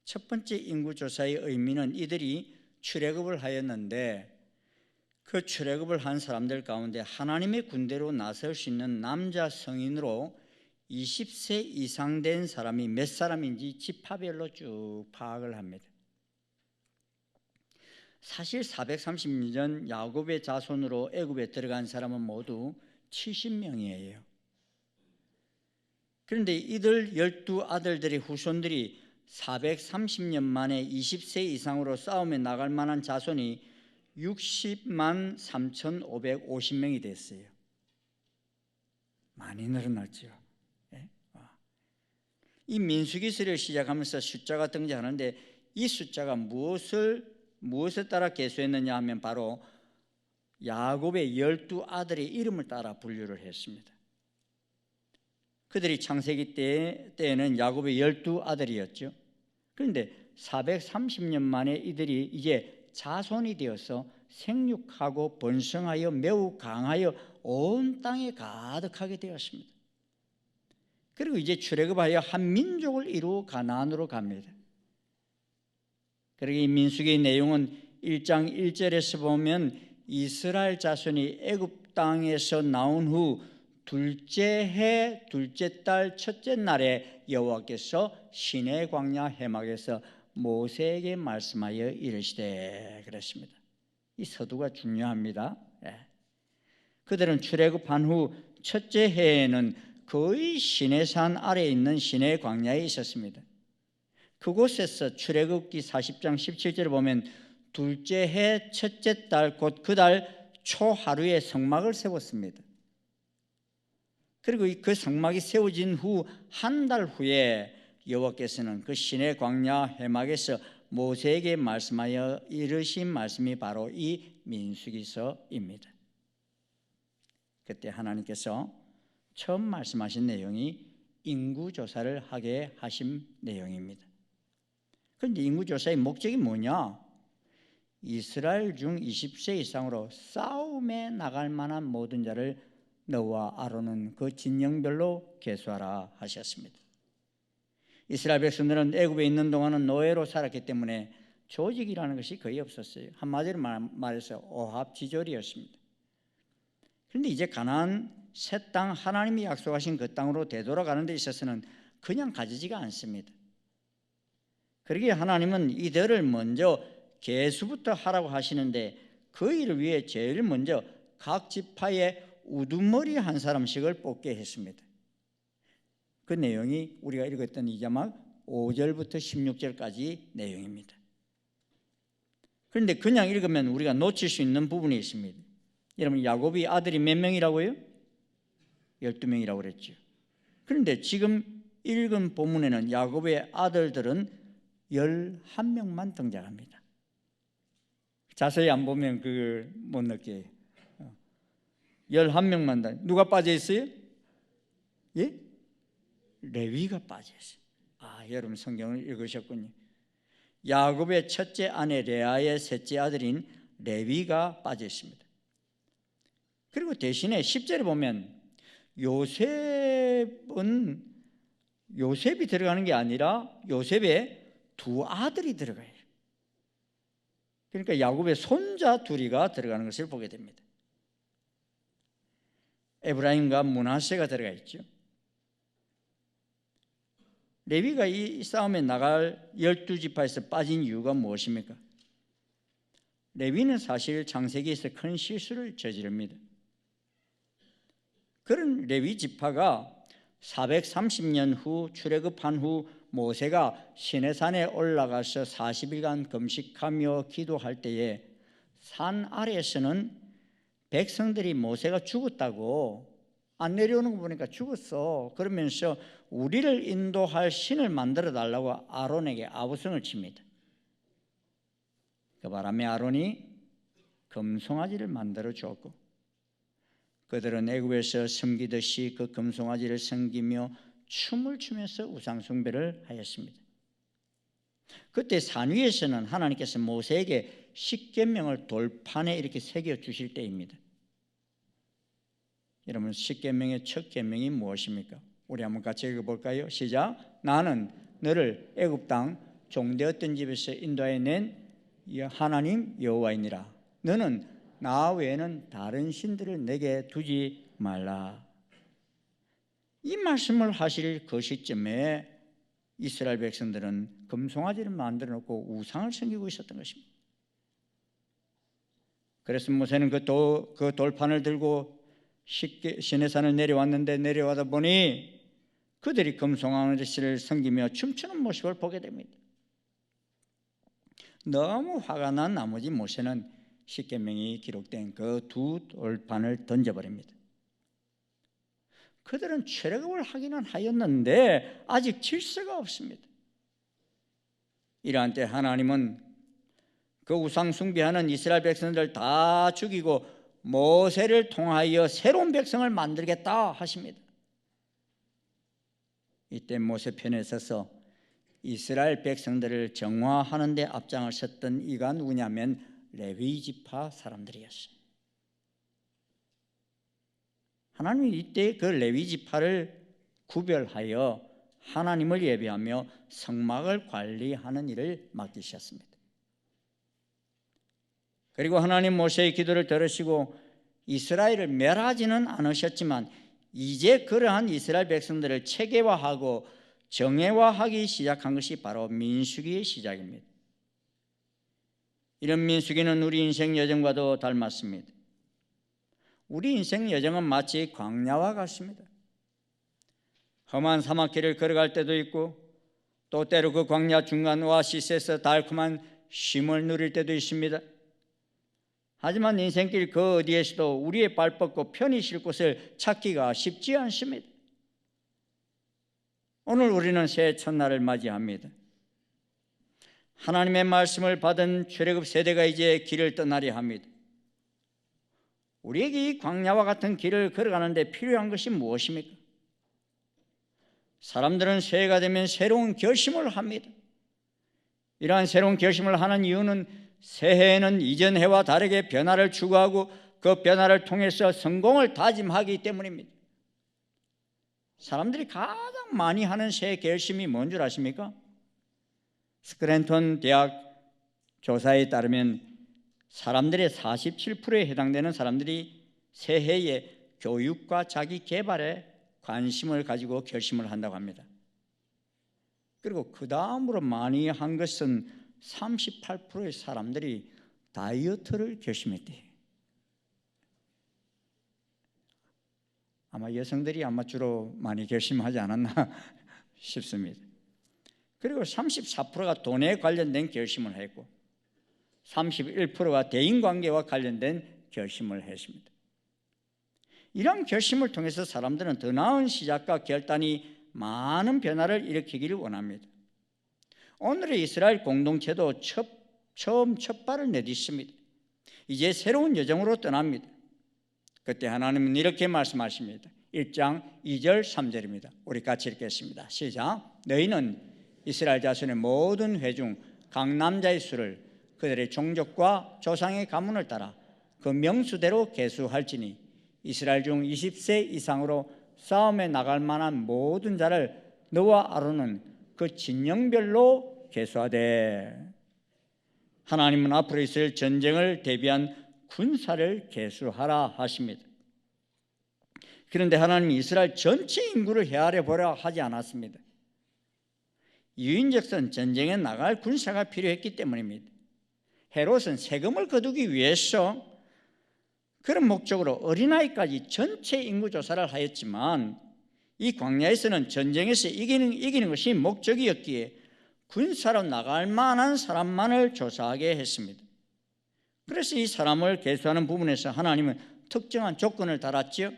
첫 번째 인구조사의 의미는 이들이 출애굽을 하였는데 그 출애굽을 한 사람들 가운데 하나님의 군대로 나설 수 있는 남자 성인으로 20세 이상 된 사람이 몇 사람인지 지파별로 쭉 파악을 합니다. 사실 430년 야곱의 자손으로 애굽에 들어간 사람은 모두 70명이에요. 그런데 이들 12아들들의 후손들이 430년 만에 20세 이상으로 싸움에 나갈 만한 자손이 60만 3,550명이 됐어요. 많이 늘어났죠. 이 민수기서를 시작하면서 숫자가 등장하는데 이 숫자가 무엇에 따라 계수했느냐 하면 바로 야곱의 12아들의 이름을 따라 분류를 했습니다. 그들이 창세기 때에는 야곱의 12아들이었죠. 그런데 430년 만에 이들이 이제 자손이 되어서 생육하고 번성하여 매우 강하여 온 땅에 가득하게 되었습니다. 그리고 이제 출애굽하여 한 민족을 이루어 가나안으로 갑니다. 그리고 이 민수기의 내용은 1장 1절에서 보면 이스라엘 자손이 애굽 땅에서 나온 후 둘째 해 둘째 달 첫째 날에 여호와께서 시내 광야 해막에서 모세에게 말씀하여 이르시되 그랬습니다. 이 서두가 중요합니다. 그들은 출애굽한 후 첫째 해에는 거의 시내산 아래에 있는 시내 광야에 있었습니다. 그곳에서 출애굽기 40장 17절에 보면 둘째 해 첫째 달 곧 그 달 초하루에 성막을 세웠습니다. 그리고 그 성막이 세워진 후 한 달 후에 여호와께서는 그 시내 광야 회막에서 모세에게 말씀하여 이르신 말씀이 바로 이 민수기서입니다. 그때 하나님께서 처음 말씀하신 내용이 인구조사를 하게 하신 내용입니다. 그런데 인구조사의 목적이 뭐냐? 이스라엘 중 20세 이상으로 싸움에 나갈 만한 모든 자를 너와 아론은 그 진영별로 계수하라 하셨습니다. 이스라엘 백성들은 애굽에 있는 동안은 노예로 살았기 때문에 조직이라는 것이 거의 없었어요. 한마디로 말해서 오합지졸이었습니다. 그런데 이제 가나안 새 땅, 하나님이 약속하신 그 땅으로 되돌아가는 데 있어서는 그냥 가지지가 않습니다. 그러기에 하나님은 이들을 먼저 계수부터 하라고 하시는데 그 일을 위해 제일 먼저 각 지파에 우두머리 한 사람씩을 뽑게 했습니다. 그 내용이 우리가 읽었던 이 자막 5절부터 16절까지 내용입니다. 그런데 그냥 읽으면 우리가 놓칠 수 있는 부분이 있습니다. 여러분, 야곱이 아들이 몇 명이라고요? 12명이라고 그랬죠. 그런데 지금 읽은 본문에는 야곱의 아들들은 11명만 등장합니다. 자세히 안 보면 그걸 못 느껴요. 11명만. 누가 빠져 있어요? 예? 레위가 빠져 있어요. 여러분 성경을 읽으셨군요. 야곱의 첫째 아내 레아의 셋째 아들인 레위가 빠져 있습니다. 그리고 대신에 10절에 보면 요셉이 들어가는 게 아니라 요셉의 두 아들이 들어가요. 그러니까 야곱의 손자 둘이가 들어가는 것을 보게 됩니다. 에브라임과 므낫세가 들어가 있죠. 레위가 이 싸움에 나갈 12지파에서 빠진 이유가 무엇입니까? 레위는 사실 창세기에서 큰 실수를 저지릅니다. 그런 레위 지파가 430년 후 출애굽한 후 모세가 시내산에 올라가서 40일간 금식하며 기도할 때에 산 아래에서는 백성들이 모세가 죽었다고 안 내려오는 거 보니까 죽었어 그러면서 우리를 인도할 신을 만들어 달라고 아론에게 아부성을 칩니다. 그 바람에 아론이 금송아지를 만들어 주었고 그들은 애굽에서 섬기듯이 그 금송아지를 섬기며 춤을 추면서 우상 숭배를 하였습니다. 그때 산 위에서는 하나님께서 모세에게 십계명을 돌판에 이렇게 새겨 주실 때입니다. 여러분, 십계명의 첫 계명이 무엇입니까? 우리 한번 같이 읽어볼까요? 시작. 나는 너를 애굽 땅 종되었던 집에서 인도하여 낸 하나님 여호와이니라. 너는 나 외에는 다른 신들을 내게 두지 말라. 이 말씀을 하실 그 시점에 이스라엘 백성들은 금송아지를 만들어 놓고 우상을 섬기고 있었던 것입니다. 그래서 모세는 그 돌판을 들고 시내산을 내려왔는데 내려와다 보니 그들이 금송아지를 섬기며 춤추는 모습을 보게 됩니다. 너무 화가 난 나머지 모세는 십계명이 기록된 그 두 돌판을 던져버립니다. 그들은 출애굽을 하기는 하였는데 아직 질서가 없습니다. 이러한 때 하나님은 그 우상 숭배하는 이스라엘 백성들 다 죽이고 모세를 통하여 새로운 백성을 만들겠다 하십니다. 이때 모세 편에 서서 이스라엘 백성들을 정화하는 데 앞장을 섰던 이가 누구냐면 레위 지파 사람들이었어요. 하나님이 이때 그 레위 지파를 구별하여 하나님을 예배하며 성막을 관리하는 일을 맡기셨습니다. 그리고 하나님 모세의 기도를 들으시고 이스라엘을 멸하지는 않으셨지만 이제 그러한 이스라엘 백성들을 체계화하고 정예화하기 시작한 것이 바로 민수기의 시작입니다. 이런 민수기는 우리 인생 여정과도 닮았습니다. 우리 인생 여정은 마치 광야와 같습니다. 험한 사막길을 걸어갈 때도 있고 또 또 때로 그 광야 중간 오아시스에서 달콤한 쉼을 누릴 때도 있습니다. 하지만 인생길 그 어디에서도 우리의 발 뻗고 편히 쉴 곳을 찾기가 쉽지 않습니다. 오늘 우리는 새해 첫날을 맞이합니다. 하나님의 말씀을 받은 출애굽 세대가 이제 길을 떠나려 합니다. 우리에게 이 광야와 같은 길을 걸어가는데 필요한 것이 무엇입니까? 사람들은 새해가 되면 새로운 결심을 합니다. 이러한 새로운 결심을 하는 이유는 새해에는 이전 해와 다르게 변화를 추구하고 그 변화를 통해서 성공을 다짐하기 때문입니다. 사람들이 가장 많이 하는 새해 결심이 뭔 줄 아십니까? 스크랜턴 대학 조사에 따르면 사람들의 47%에 해당되는 사람들이 새해에 교육과 자기 개발에 관심을 가지고 결심을 한다고 합니다. 그리고 그 다음으로 많이 한 것은 38%의 사람들이 다이어트를 결심했대요. 아마 여성들이 아마 주로 많이 결심하지 않았나 싶습니다. 그리고 34%가 돈에 관련된 결심을 했고 31%가 대인관계와 관련된 결심을 했습니다. 이런 결심을 통해서 사람들은 더 나은 시작과 결단이 많은 변화를 일으키기를 원합니다. 오늘의 이스라엘 공동체도 처음 첫 발을 내딛습니다. 이제 새로운 여정으로 떠납니다. 그때 하나님은 이렇게 말씀하십니다. 1장 2절 3절입니다. 우리 같이 읽겠습니다. 시작. 너희는 이스라엘 자손의 모든 회중 각 남자의 수를 그들의 종족과 조상의 가문을 따라 그 명수대로 계수할지니 이스라엘 중 20세 이상으로 싸움에 나갈 만한 모든 자를 너와 아론은 그 진영별로 계수하되. 하나님은 앞으로 있을 전쟁을 대비한 군사를 계수하라 하십니다. 그런데 하나님이 이스라엘 전체 인구를 헤아려 보려 하지 않았습니다. 유인적선 전쟁에 나갈 군사가 필요했기 때문입니다. 헤롯은 세금을 거두기 위해서 그런 목적으로 어린아이까지 전체 인구 조사를 하였지만 이 광야에서는 전쟁에서 이기는 것이 목적이었기에 군사로 나갈 만한 사람만을 조사하게 했습니다. 그래서 이 사람을 계수하는 부분에서 하나님은 특정한 조건을 달았지요.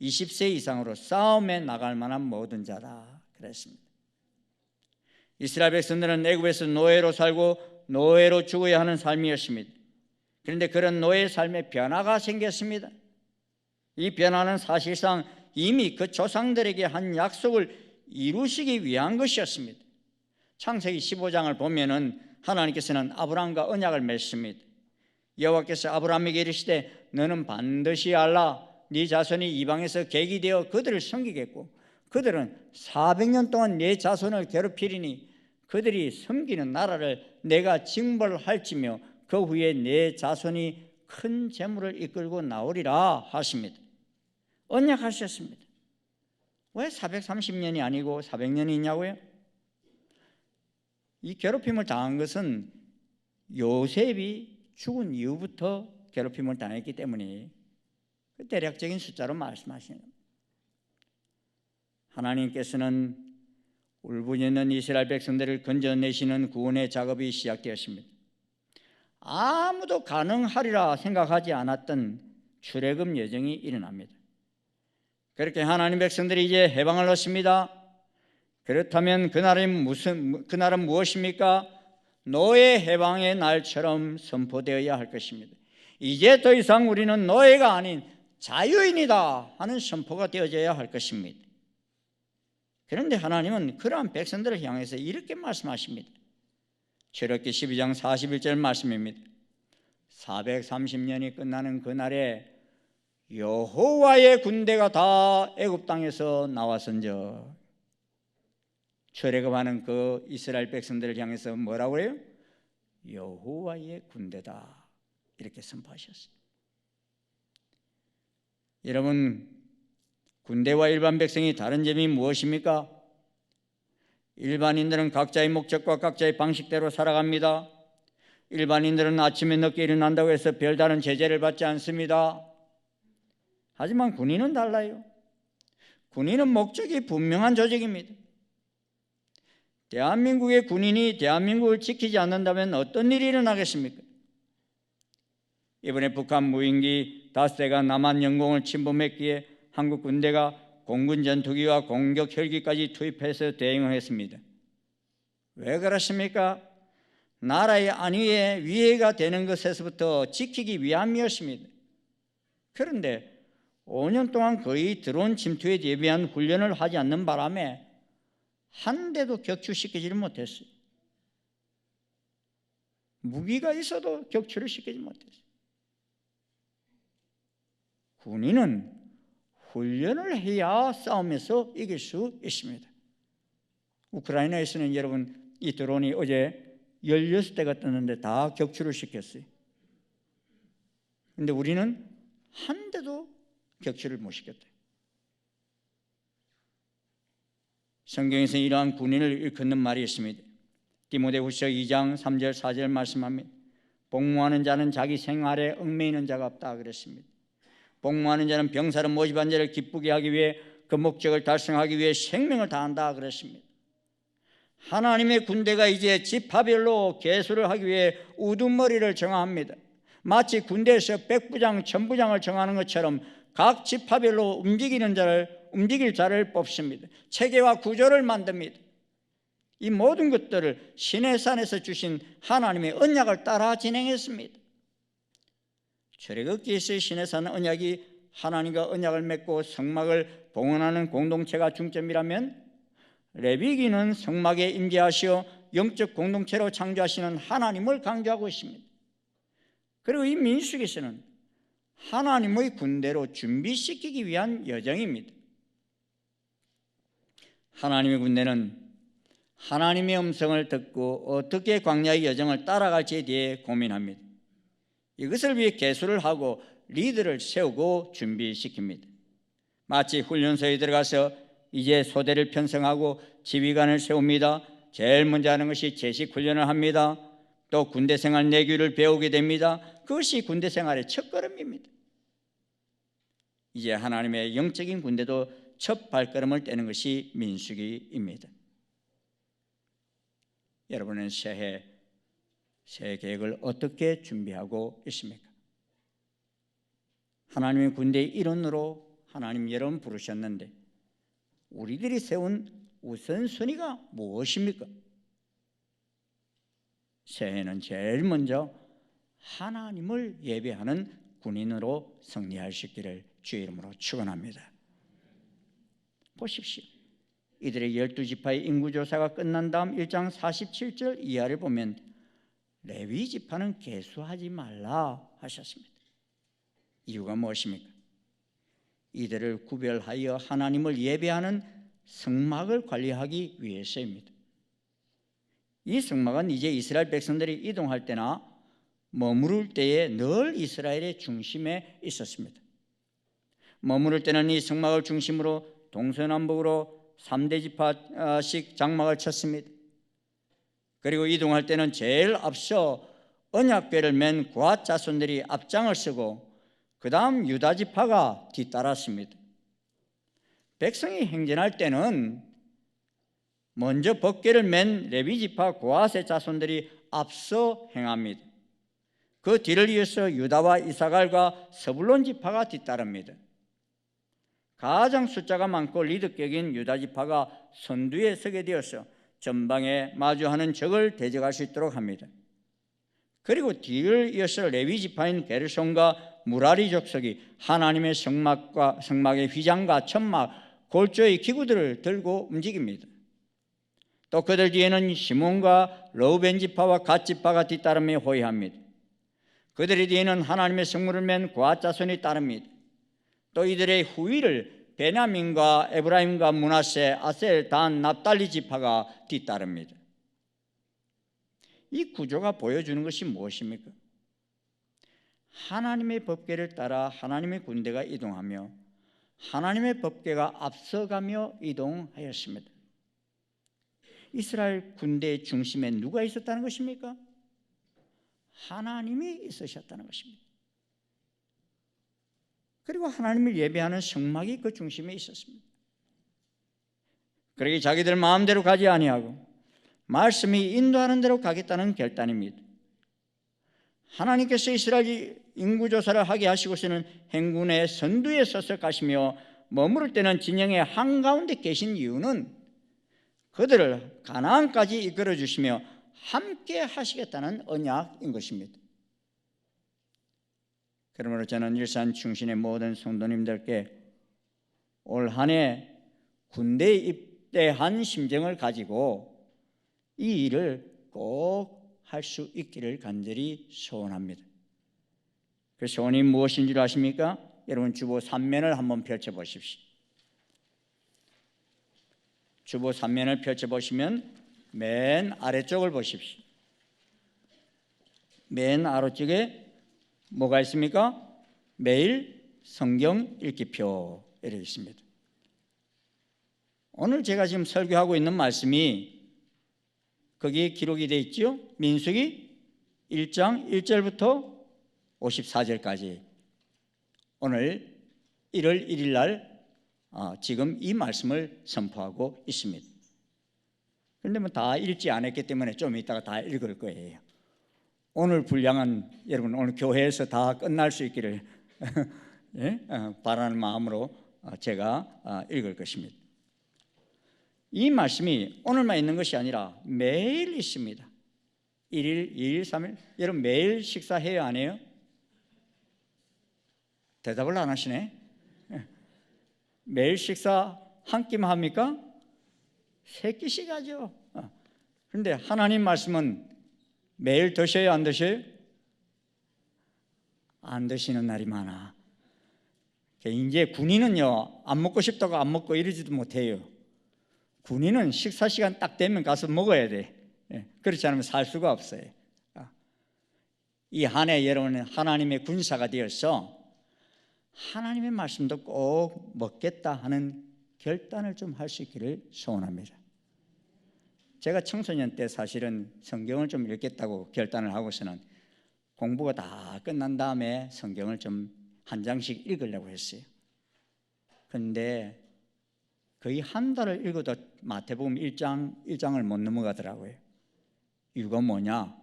20세 이상으로 싸움에 나갈 만한 모든 자라 그랬습니다. 이스라엘 백성들은 애굽에서 노예로 살고 노예로 죽어야 하는 삶이었습니다. 그런데 그런 노예의 삶에 변화가 생겼습니다. 이 변화는 사실상 이미 그 조상들에게 한 약속을 이루시기 위한 것이었습니다. 창세기 15장을 보면은 하나님께서는 아브라함과 언약을 맺습니다. 여호와께서 아브라함에게 이르시되 너는 반드시 알라 네 자손이 이방에서 객이 되어 그들을 섬기겠고 그들은 400년 동안 네 자손을 괴롭히리니 그들이 섬기는 나라를 내가 징벌할지며 그 후에 내 자손이 큰 재물을 이끌고 나오리라 하십니다. 언약하셨습니다. 왜 430년이 아니고 400년이냐고요? 이 괴롭힘을 당한 것은 요셉이 죽은 이후부터 괴롭힘을 당했기 때문에 그 대략적인 숫자로 말씀하시는 겁니다. 하나님께서는 울부짖는 이스라엘 백성들을 건져내시는 구원의 작업이 시작되었습니다. 아무도 가능하리라 생각하지 않았던 출애굽 여정이 일어납니다. 그렇게 하나님 백성들이 이제 해방을 얻습니다. 그렇다면 그날은 무엇입니까? 노예 해방의 날처럼 선포되어야 할 것입니다. 이제 더 이상 우리는 노예가 아닌 자유인이다 하는 선포가 되어져야 할 것입니다. 그런데 하나님은 그러한 백성들을 향해서 이렇게 말씀하십니다. 출애굽기 12장 41절 말씀입니다. 430년이 끝나는 그날에 여호와의 군대가 다 애굽 땅에서 나왔은즉. 출애굽하는 그 이스라엘 백성들을 향해서 뭐라고 해요? 여호와의 군대다 이렇게 선포하셨어요. 여러분, 군대와 일반 백성이 다른 점이 무엇입니까? 일반인들은 각자의 목적과 각자의 방식대로 살아갑니다. 일반인들은 아침에 늦게 일어난다고 해서 별다른 제재를 받지 않습니다. 하지만 군인은 달라요. 군인은 목적이 분명한 조직입니다. 대한민국의 군인이 대한민국을 지키지 않는다면 어떤 일이 일어나겠습니까? 이번에 북한 무인기 5대가 남한 영공을 침범했기에 한국 군대가 공군 전투기와 공격 헬기까지 투입해서 대응을 했습니다. 왜 그렇습니까? 나라의 안위에 위해가 되는 것에서부터 지키기 위함이었습니다. 그런데 5년 동안 거의 드론 침투에 대비한 훈련을 하지 않는 바람에 한 대도 격추시키지를 못했어요. 무기가 있어도 격추를 시키지 못했어요. 군인은 훈련을 해야 싸움에서 이길 수 있습니다. 우크라이나에서는 여러분 이 드론이 어제 16대가 떴는데 다 격추를 시켰어요. 그런데 우리는 한 대도 격추를 못 시켰대요. 성경에서 이러한 군인을 일컫는 말이 있습니다. 디모데후서 2장 3절 4절 말씀합니다. 복무하는 자는 자기 생활에 얽매이는 자가 없다 그랬습니다. 복무하는 자는 병사를 모집한 자를 기쁘게 하기 위해 그 목적을 달성하기 위해 생명을 다한다 그랬습니다. 하나님의 군대가 이제 지파별로 계수를 하기 위해 우두머리를 정합니다. 마치 군대에서 백부장, 천부장을 정하는 것처럼 각 지파별로 움직일 자를 뽑습니다. 체계와 구조를 만듭니다. 이 모든 것들을 시내산에서 주신 하나님의 언약을 따라 진행했습니다. 출애굽기에서의 시내산 언약이 하나님과 언약을 맺고 성막을 봉헌하는 공동체가 중점이라면 레위기는 성막에 임재하시어 영적 공동체로 창조하시는 하나님을 강조하고 있습니다. 그리고 이 민수기에서는 하나님의 군대로 준비시키기 위한 여정입니다. 하나님의 군대는 하나님의 음성을 듣고 어떻게 광야의 여정을 따라갈지에 대해 고민합니다. 이것을 위해 계수를 하고 리더를 세우고 준비시킵니다. 마치 훈련소에 들어가서 이제 소대를 편성하고 지휘관을 세웁니다. 제일 먼저 하는 것이 제식 훈련을 합니다. 또 군대생활 내규를 배우게 됩니다. 그것이 군대생활의 첫걸음입니다. 이제 하나님의 영적인 군대도 첫 발걸음을 떼는 것이 민수기입니다. 여러분은 새해 계획을 어떻게 준비하고 있습니까? 하나님의 군대의 일원으로 하나님 여러분 부르셨는데 우리들이 세운 우선순위가 무엇입니까? 새해는 제일 먼저 하나님을 예배하는 군인으로 승리할 수 있기를 주의 이름으로 축원합니다. 보십시오. 이들의 12지파의 인구조사가 끝난 다음 1장 47절 이하를 보면 레위 지파는 계수하지 말라 하셨습니다. 이유가 무엇입니까? 이들을 구별하여 하나님을 예배하는 성막을 관리하기 위해서입니다. 이 성막은 이제 이스라엘 백성들이 이동할 때나 머무를 때에 늘 이스라엘의 중심에 있었습니다. 머무를 때는 이 성막을 중심으로 동서남북으로 3대 지파씩 장막을 쳤습니다. 그리고 이동할 때는 제일 앞서 언약궤를 맨 고앗 자손들이 앞장을 서고 그 다음 유다 지파가 뒤따랐습니다. 백성이 행진할 때는 먼저 법궤를 맨 레위 지파 고앗의 자손들이 앞서 행합니다. 그 뒤를 이어서 유다와 이사갈과 스불론 지파가 뒤따릅니다. 가장 숫자가 많고 리더격인 유다 지파가 선두에 서게 되어서 전방에 마주하는 적을 대적할 수 있도록 합니다. 그리고 뒤를 이어서 레위 지파인 게르손과 무라리 족속이 하나님의 성막의 휘장과 천막, 골조의 기구들을 들고 움직입니다. 또 그들 뒤에는 시몬과 러우벤 지파와 갓 지파가 뒤따르며 호위합니다. 그들의 뒤에는 하나님의 성물을 맨 고앗 자손이 따릅니다. 또 이들의 후위를 베냐민과 에브라임과 므낫세, 아셀, 단, 납달리 지파가 뒤따릅니다. 이 구조가 보여주는 것이 무엇입니까? 하나님의 법궤를 따라 하나님의 군대가 이동하며 하나님의 법궤가 앞서가며 이동하였습니다. 이스라엘 군대의 중심에 누가 있었다는 것입니까? 하나님이 있으셨다는 것입니다. 그리고 하나님을 예배하는 성막이 그 중심에 있었습니다. 그러기 자기들 마음대로 가지 아니하고 말씀이 인도하는 대로 가겠다는 결단입니다. 하나님께서 이스라엘 인구조사를 하게 하시고서는 행군의 선두에 서서 가시며 머무를 때는 진영의 한가운데 계신 이유는 그들을 가나안까지 이끌어 주시며 함께 하시겠다는 언약인 것입니다. 그러므로 저는 일산 충신의 모든 성도님들께 올 한 해 군대에 입대한 심정을 가지고 이 일을 꼭 할 수 있기를 간절히 소원합니다. 그 소원이 무엇인 줄 아십니까? 여러분 주보 3면을 한번 펼쳐보십시오. 주보 3면을 펼쳐보시면 맨 아래쪽을 보십시오. 맨 아래쪽에 뭐가 있습니까? 매일 성경 읽기표 이렇게 있습니다. 오늘 제가 지금 설교하고 있는 말씀이 거기에 기록이 되어 있죠. 민수기 1장 1절부터 54절까지 오늘 1월 1일 날 지금 이 말씀을 선포하고 있습니다. 그런데 뭐 다 읽지 않았기 때문에 좀 이따가 다 읽을 거예요. 오늘 분량은 여러분 오늘 교회에서 다 끝날 수 있기를 예? 바라는 마음으로 제가 읽을 것입니다. 이 말씀이 오늘만 있는 것이 아니라 매일 있습니다. 1일, 2일, 3일. 여러분 매일 식사해요 안 해요? 대답을 안 하시네. 매일 식사 한 끼만 합니까? 3끼씩 하죠. 그런데 하나님 말씀은 매일 드셔요 안 드셔요? 안 드시는 날이 많아. 이제 군인은요 안 먹고 싶다고 안 먹고 이러지도 못해요. 군인은 식사 시간 딱 되면 가서 먹어야 돼. 그렇지 않으면 살 수가 없어요. 이 한 해 여러분은 하나님의 군사가 되어서 하나님의 말씀도 꼭 먹겠다 하는 결단을 좀 할 수 있기를 소원합니다. 제가 청소년 때 사실은 성경을 좀 읽겠다고 결단을 하고서는 공부가 다 끝난 다음에 성경을 좀 한 장씩 읽으려고 했어요. 그런데 거의 한 달을 읽어도 마태복음 1장을 못 넘어가더라고요. 이유가 뭐냐?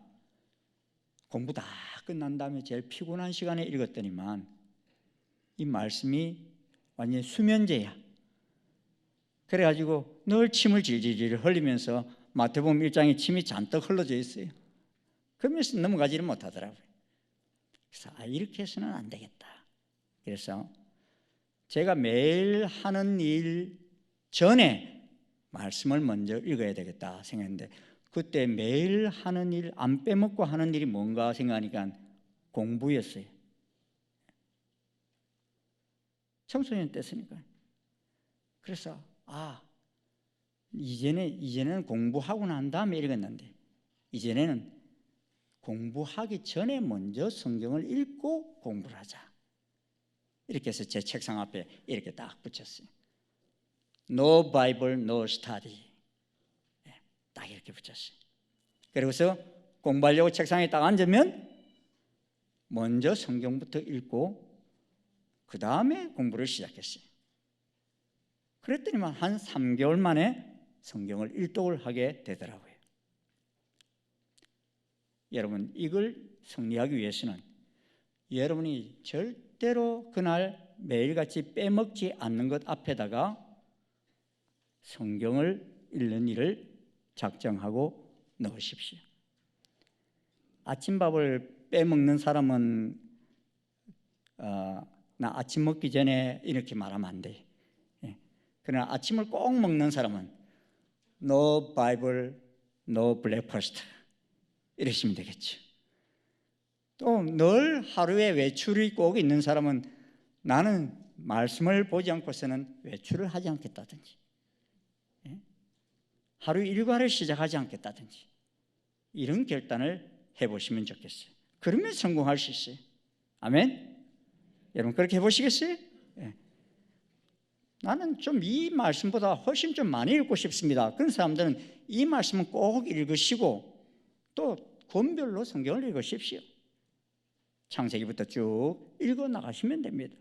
공부 다 끝난 다음에 제일 피곤한 시간에 읽었더니만 이 말씀이 완전히 수면제야. 그래가지고 늘 침을 질질 흘리면서 마태복음 1장에 침이 잔뜩 흘러져 있어요. 그러면서 넘어가지를 못하더라고요. 그래서 이렇게 해서는 안 되겠다. 그래서 제가 매일 하는 일 전에 말씀을 먼저 읽어야 되겠다 생각했는데 그때 매일 하는 일 안 빼먹고 하는 일이 뭔가 생각하니까 공부였어요. 청소년 때였으니까. 그래서 이제는 공부하고 난 다음에 읽었는데 이제는 공부하기 전에 먼저 성경을 읽고 공부를 하자. 이렇게 해서 제 책상 앞에 이렇게 딱 붙였어요. No Bible, no study. 딱 이렇게 붙였어요. 그리고서 공부하려고 책상에 딱 앉으면 먼저 성경부터 읽고 그 다음에 공부를 시작했어요. 그랬더니만 한 3개월 만에 성경을 일독을 하게 되더라고요. 여러분 이걸 승리하기 위해서는 여러분이 절대로 그날 매일같이 빼먹지 않는 것 앞에다가 성경을 읽는 일을 작정하고 넣으십시오. 아침밥을 빼먹는 사람은 나 아침 먹기 전에 이렇게 말하면 안 돼. 그러나 아침을 꼭 먹는 사람은 No Bible, no breakfast 이러시면 되겠죠. 또 늘 하루에 외출이 꼭 있는 사람은 나는 말씀을 보지 않고서는 외출을 하지 않겠다든지 하루 일과를 시작하지 않겠다든지 이런 결단을 해보시면 좋겠어요. 그러면 성공할 수 있어요. 아멘? 여러분 그렇게 해보시겠어요? 나는 좀 이 말씀보다 훨씬 좀 많이 읽고 싶습니다. 그런 사람들은 이 말씀은 꼭 읽으시고 또 권별로 성경을 읽으십시오. 창세기부터 쭉 읽어 나가시면 됩니다.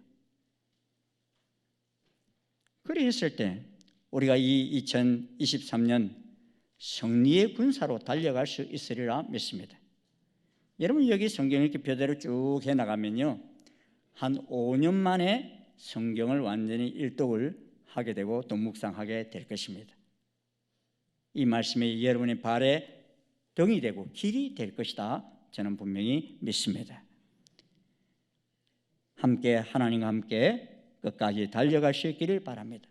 그리 했을 때 우리가 이 2023년 승리의 군사로 달려갈 수 있으리라 믿습니다. 여러분 여기 성경 이렇게 표대로 쭉 해나가면요, 한 5년 만에 성경을 완전히 일독을 하게 되고 또 묵상하게 될 것입니다. 이 말씀이 여러분의 발에 등이 되고 길이 될 것이다, 저는 분명히 믿습니다. 함께 하나님과 함께 끝까지 달려갈 수 있기를 바랍니다.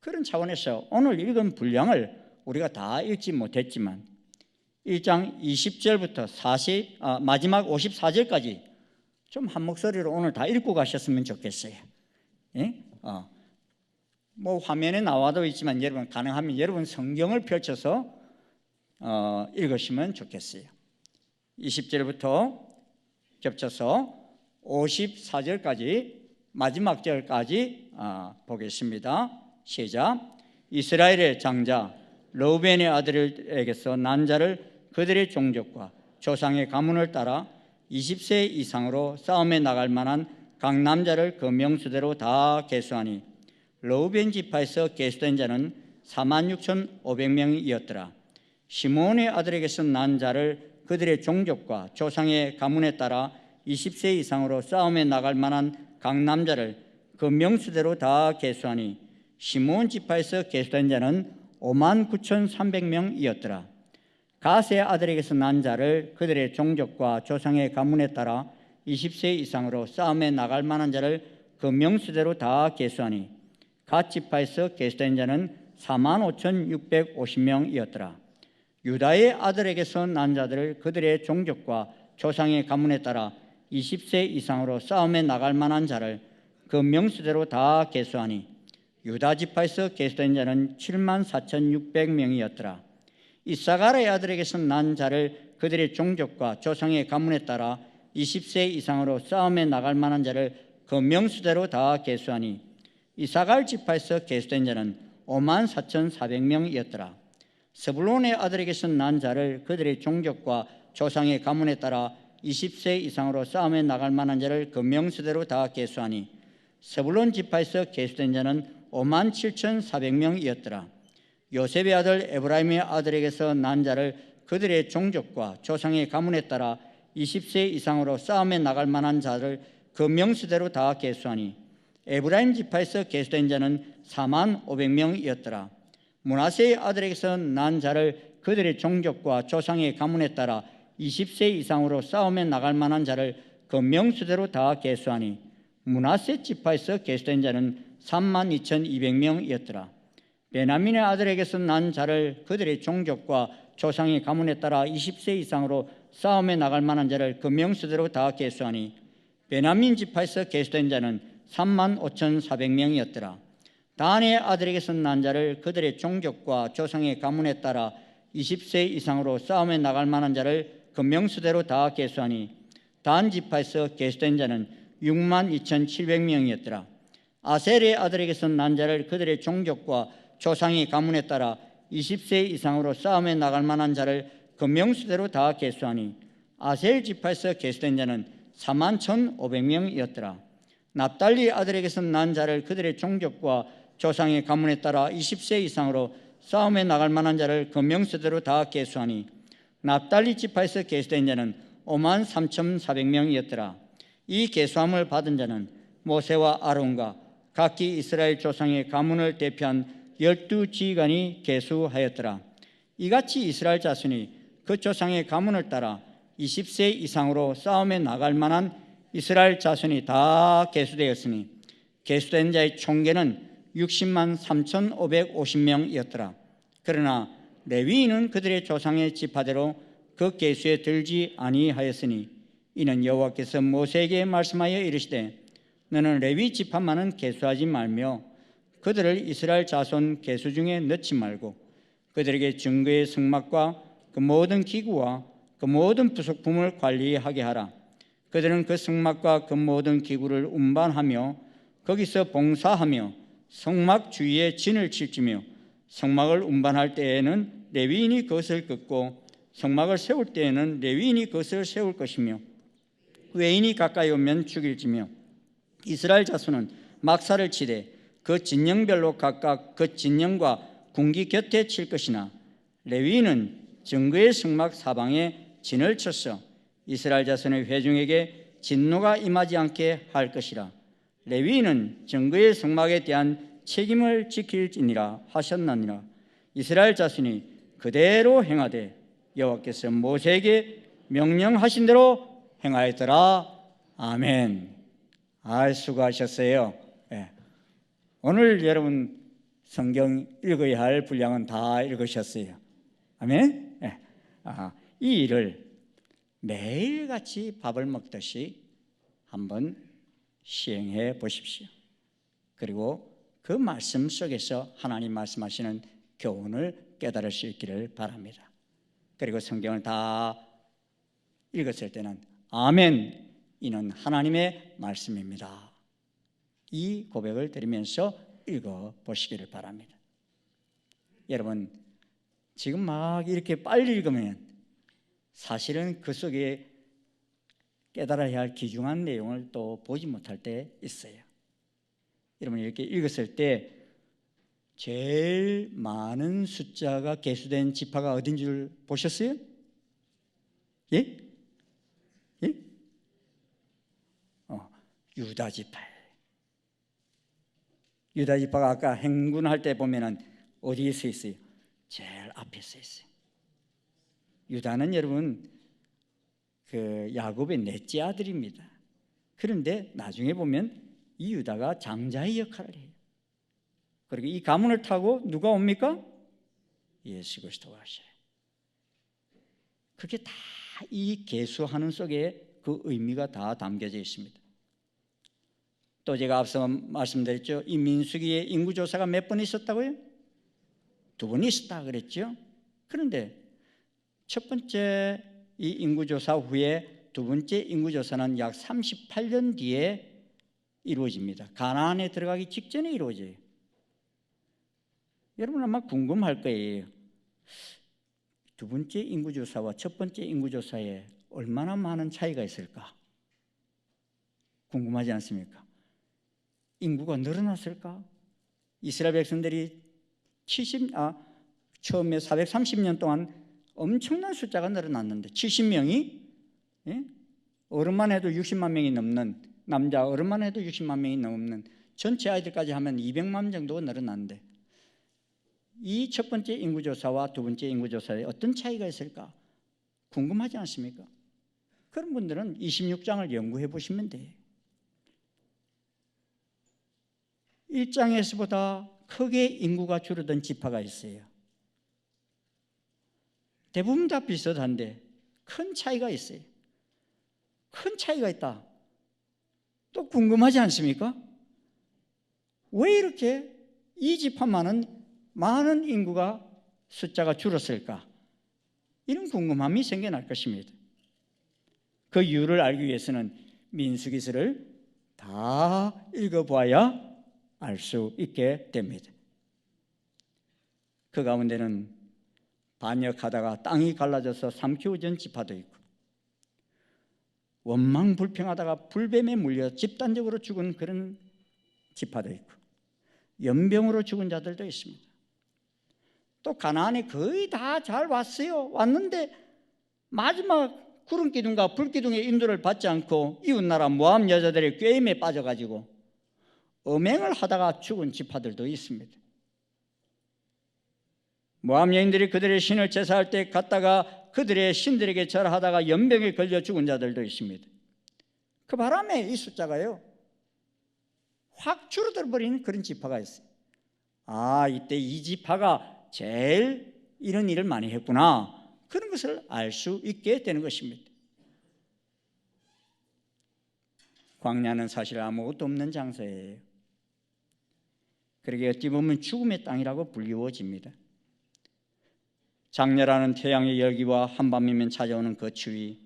그런 차원에서 오늘 읽은 분량을 우리가 다 읽지 못했지만 1장 20절부터 마지막 54절까지 좀 한 목소리로 오늘 다 읽고 가셨으면 좋겠어요. 예? 뭐 화면에 나와도 있지만 여러분 가능하면 여러분 성경을 펼쳐서 읽으시면 좋겠어요. 20절부터 겹쳐서 54절까지 마지막 절까지 보겠습니다. 시작. 이스라엘의 장자 르우벤의 아들에게서 난 자를 그들의 종족과 조상의 가문을 따라 20세 이상으로 싸움에 나갈 만한 각 남자를 그 명수대로 다 계수하니 르우벤 지파에서 계수된 자는 46,500명이었더라. 시므온의 아들에게서 난 자를 그들의 종족과 조상의 가문에 따라 20세 이상으로 싸움에 나갈 만한 각 남자를 그 명수대로 다 계수하니 시므온 지파에서 계수된 자는 59,300명이었더라. 가세의 아들에게서 난 자를 그들의 종족과 조상의 가문에 따라 20세 이상으로 싸움에 나갈 만한 자를 그 명수대로 다 계수하니 갓 지파에서 계수된 자는 45,650명이었더라. 유다의 아들에게서 난 자들을 그들의 종족과 조상의 가문에 따라 20세 이상으로 싸움에 나갈 만한 자를 그 명수대로 다 계수하니 유다 지파에서 계수된 자는 74,600명이었더라. 이사가르의 아들에게서 난 자를 그들의 종족과 조상의 가문에 따라 20세 이상으로 싸움에 나갈 만한 자를 그 명수대로 다 계수하니 이사갈 지파에서 계수된 자는 54,400명이었더라. 스불론의 아들에게서 난 자를 그들의 종족과 조상의 가문에 따라 20세 이상으로 싸움에 나갈 만한 자를 그 명수대로 다 계수하니 스불론 지파에서 계수된 자는 57,400명이었더라. 요셉의 아들 에브라임의 아들에게서 난 자를 그들의 종족과 조상의 가문에 따라 20세 이상으로 싸움에 나갈 만한 자를 그 명수대로 다 계수하니 에브라임 지파에서 계수된 자는 45,000명이었더라. 므낫세의 아들에게서 난 자를 그들의 종족과 조상의 가문에 따라 20세 이상으로 싸움에 나갈 만한 자를 그 명수대로 다 계수하니 므낫세 지파에서 계수된 자는 32,200명이었더라. 베냐민의 아들에게서 난 자를 그들의 종족과 조상의 가문에 따라 20세 이상으로 싸움에 나갈 만한 자를 그 명수대로 다 계수하니 베냐민 지파에서 계수된 자는 35,400명이었더라. 단의 아들에게서 난 자를 그들의 종족과 조상의 가문에 따라 20세 이상으로 싸움에 나갈 만한 자를 그 명수대로 다 계수하니 단 지파에서 계수된 자는 62,700명이었더라. 아셀의 아들에게서 난 자를 그들의 종족과 조상의 가문에 따라 20세 이상으로 싸움에 나갈 만한 자를 그 명수대로 다 계수하니 아셀 지파에서 계수된 자는 41,500명이었더라. 납달리 아들에게서 난 자를 그들의 종족과 조상의 가문에 따라 20세 이상으로 싸움에 나갈 만한 자를 그 명수대로 다 계수하니 납달리 지파에서 계수된 자는 53,400명이었더라. 이 계수함을 받은 자는 모세와 아론과 각기 이스라엘 조상의 가문을 대표한 12지휘관이 계수하였더라. 이같이 이스라엘 자손이 그 조상의 가문을 따라 20세 이상으로 싸움에 나갈 만한 이스라엘 자손이 다 계수되었으니 계수된 자의 총계는 60만 3,550명이었더라. 그러나 레위인은 그들의 조상의 지파대로 그 계수에 들지 아니하였으니 이는 여호와께서 모세에게 말씀하여 이르시되 너는 레위 지파만은 계수하지 말며 그들을 이스라엘 자손 계수 중에 넣지 말고 그들에게 증거의 성막과 그 모든 기구와 그 모든 부속품을 관리하게 하라. 그들은 그 성막과 그 모든 기구를 운반하며 거기서 봉사하며 성막 주위에 진을 칠지며 성막을 운반할 때에는 레위인이 그것을 긋고 성막을 세울 때에는 레위인이 그것을 세울 것이며 외인이 가까이 오면 죽일지며 이스라엘 자손은 막사를 치되 그 진영별로 각각 그 진영과 궁기 곁에 칠 것이나 레위인은 증거의 성막 사방에 진을 쳐서 이스라엘 자손의 회중에게 진노가 임하지 않게 할 것이라. 레위인은 증거의 성막에 대한 책임을 지킬지니라 하셨나니라. 이스라엘 자손이 그대로 행하되 여호와께서 모세에게 명령하신 대로 행하였더라. 아멘. 수고하셨어요. 네. 오늘 여러분 성경 읽어야 할 분량은 다 읽으셨어요. 아멘. 네. 이 일을 매일같이 밥을 먹듯이 한번 시행해 보십시오. 그리고 그 말씀 속에서 하나님 말씀하시는 교훈을 깨달을 수 있기를 바랍니다. 그리고 성경을 다 읽었을 때는 아멘, 이는 하나님의 말씀입니다. 이 고백을 드리면서 읽어보시기를 바랍니다. 여러분, 지금 막 이렇게 빨리 읽으면 사실은 그 속에 깨달아야 할 귀중한 내용을 또 보지 못할 때 있어요. 여러분, 이렇게 읽었을 때 제일 많은 숫자가 계수된 지파가 어딘 줄 보셨어요? 예? 예? 유다 지파예요. 유다 지파가 아까 행군할 때 보면은 어디에 서 있어요? 제일 앞에 서 있어요. 유다는 여러분 그 야곱의 넷째 아들입니다. 그런데 나중에 보면 이 유다가 장자의 역할을 해요. 그리고 이 가문을 타고 누가 옵니까? 예수 그리스도가 오셔요. 그게 다 이 계수하는 속에 그 의미가 다 담겨져 있습니다. 또 제가 앞서 말씀드렸죠. 이 민수기의 인구조사가 몇 번 있었다고요? 2번 있었다 그랬죠. 그런데 첫 번째 이 인구조사 후에 두 번째 인구조사는 약 38년 뒤에 이루어집니다. 가나안에 들어가기 직전에 이루어져요. 여러분 아마 궁금할 거예요. 두 번째 인구조사와 첫 번째 인구조사에 얼마나 많은 차이가 있을까? 궁금하지 않습니까? 인구가 늘어났을까? 이스라엘 백성들이 처음에 430년 동안 엄청난 숫자가 늘어났는데 70명이 어른만 해도 60만 명이 넘는, 남자 어른만 해도 60만 명이 넘는, 전체 아이들까지 하면 200만 정도가 늘어났는데 이 첫 번째 인구조사와 두 번째 인구조사에 어떤 차이가 있을까? 궁금하지 않습니까? 그런 분들은 26장을 연구해 보시면 돼요. 1장에서보다 크게 인구가 줄어든 지파가 있어요. 대부분 다 비슷한데 큰 차이가 있어요. 큰 차이가 있다. 또 궁금하지 않습니까? 왜 이렇게 이 지파만은 많은 인구가 숫자가 줄었을까? 이런 궁금함이 생겨날 것입니다. 그 이유를 알기 위해서는 민수기서를 다 읽어보아야 알 수 있게 됩니다. 그 가운데는 반역하다가 땅이 갈라져서 삼키워진 지파도 있고, 원망 불평하다가 불뱀에 물려 집단적으로 죽은 그런 지파도 있고, 연병으로 죽은 자들도 있습니다. 또 가나안에 거의 다 잘 왔어요. 왔는데 마지막 구름기둥과 불기둥의 인도를 받지 않고 이웃나라 모압 여자들의 꾀임에 빠져가지고 음행을 하다가 죽은 지파들도 있습니다. 모압 여인들이 그들의 신을 제사할 때 갔다가 그들의 신들에게 절하다가 연병에 걸려 죽은 자들도 있습니다. 그 바람에 이 숫자가요 확 줄어들어 버리는 그런 지파가 있어요. 이때 이 지파가 제일 이런 일을 많이 했구나, 그런 것을 알 수 있게 되는 것입니다. 광야는 사실 아무것도 없는 장소예요. 그러게 어찌 보면 죽음의 땅이라고 불리워집니다. 장렬하는 태양의 열기와 한밤이면 찾아오는 그 추위,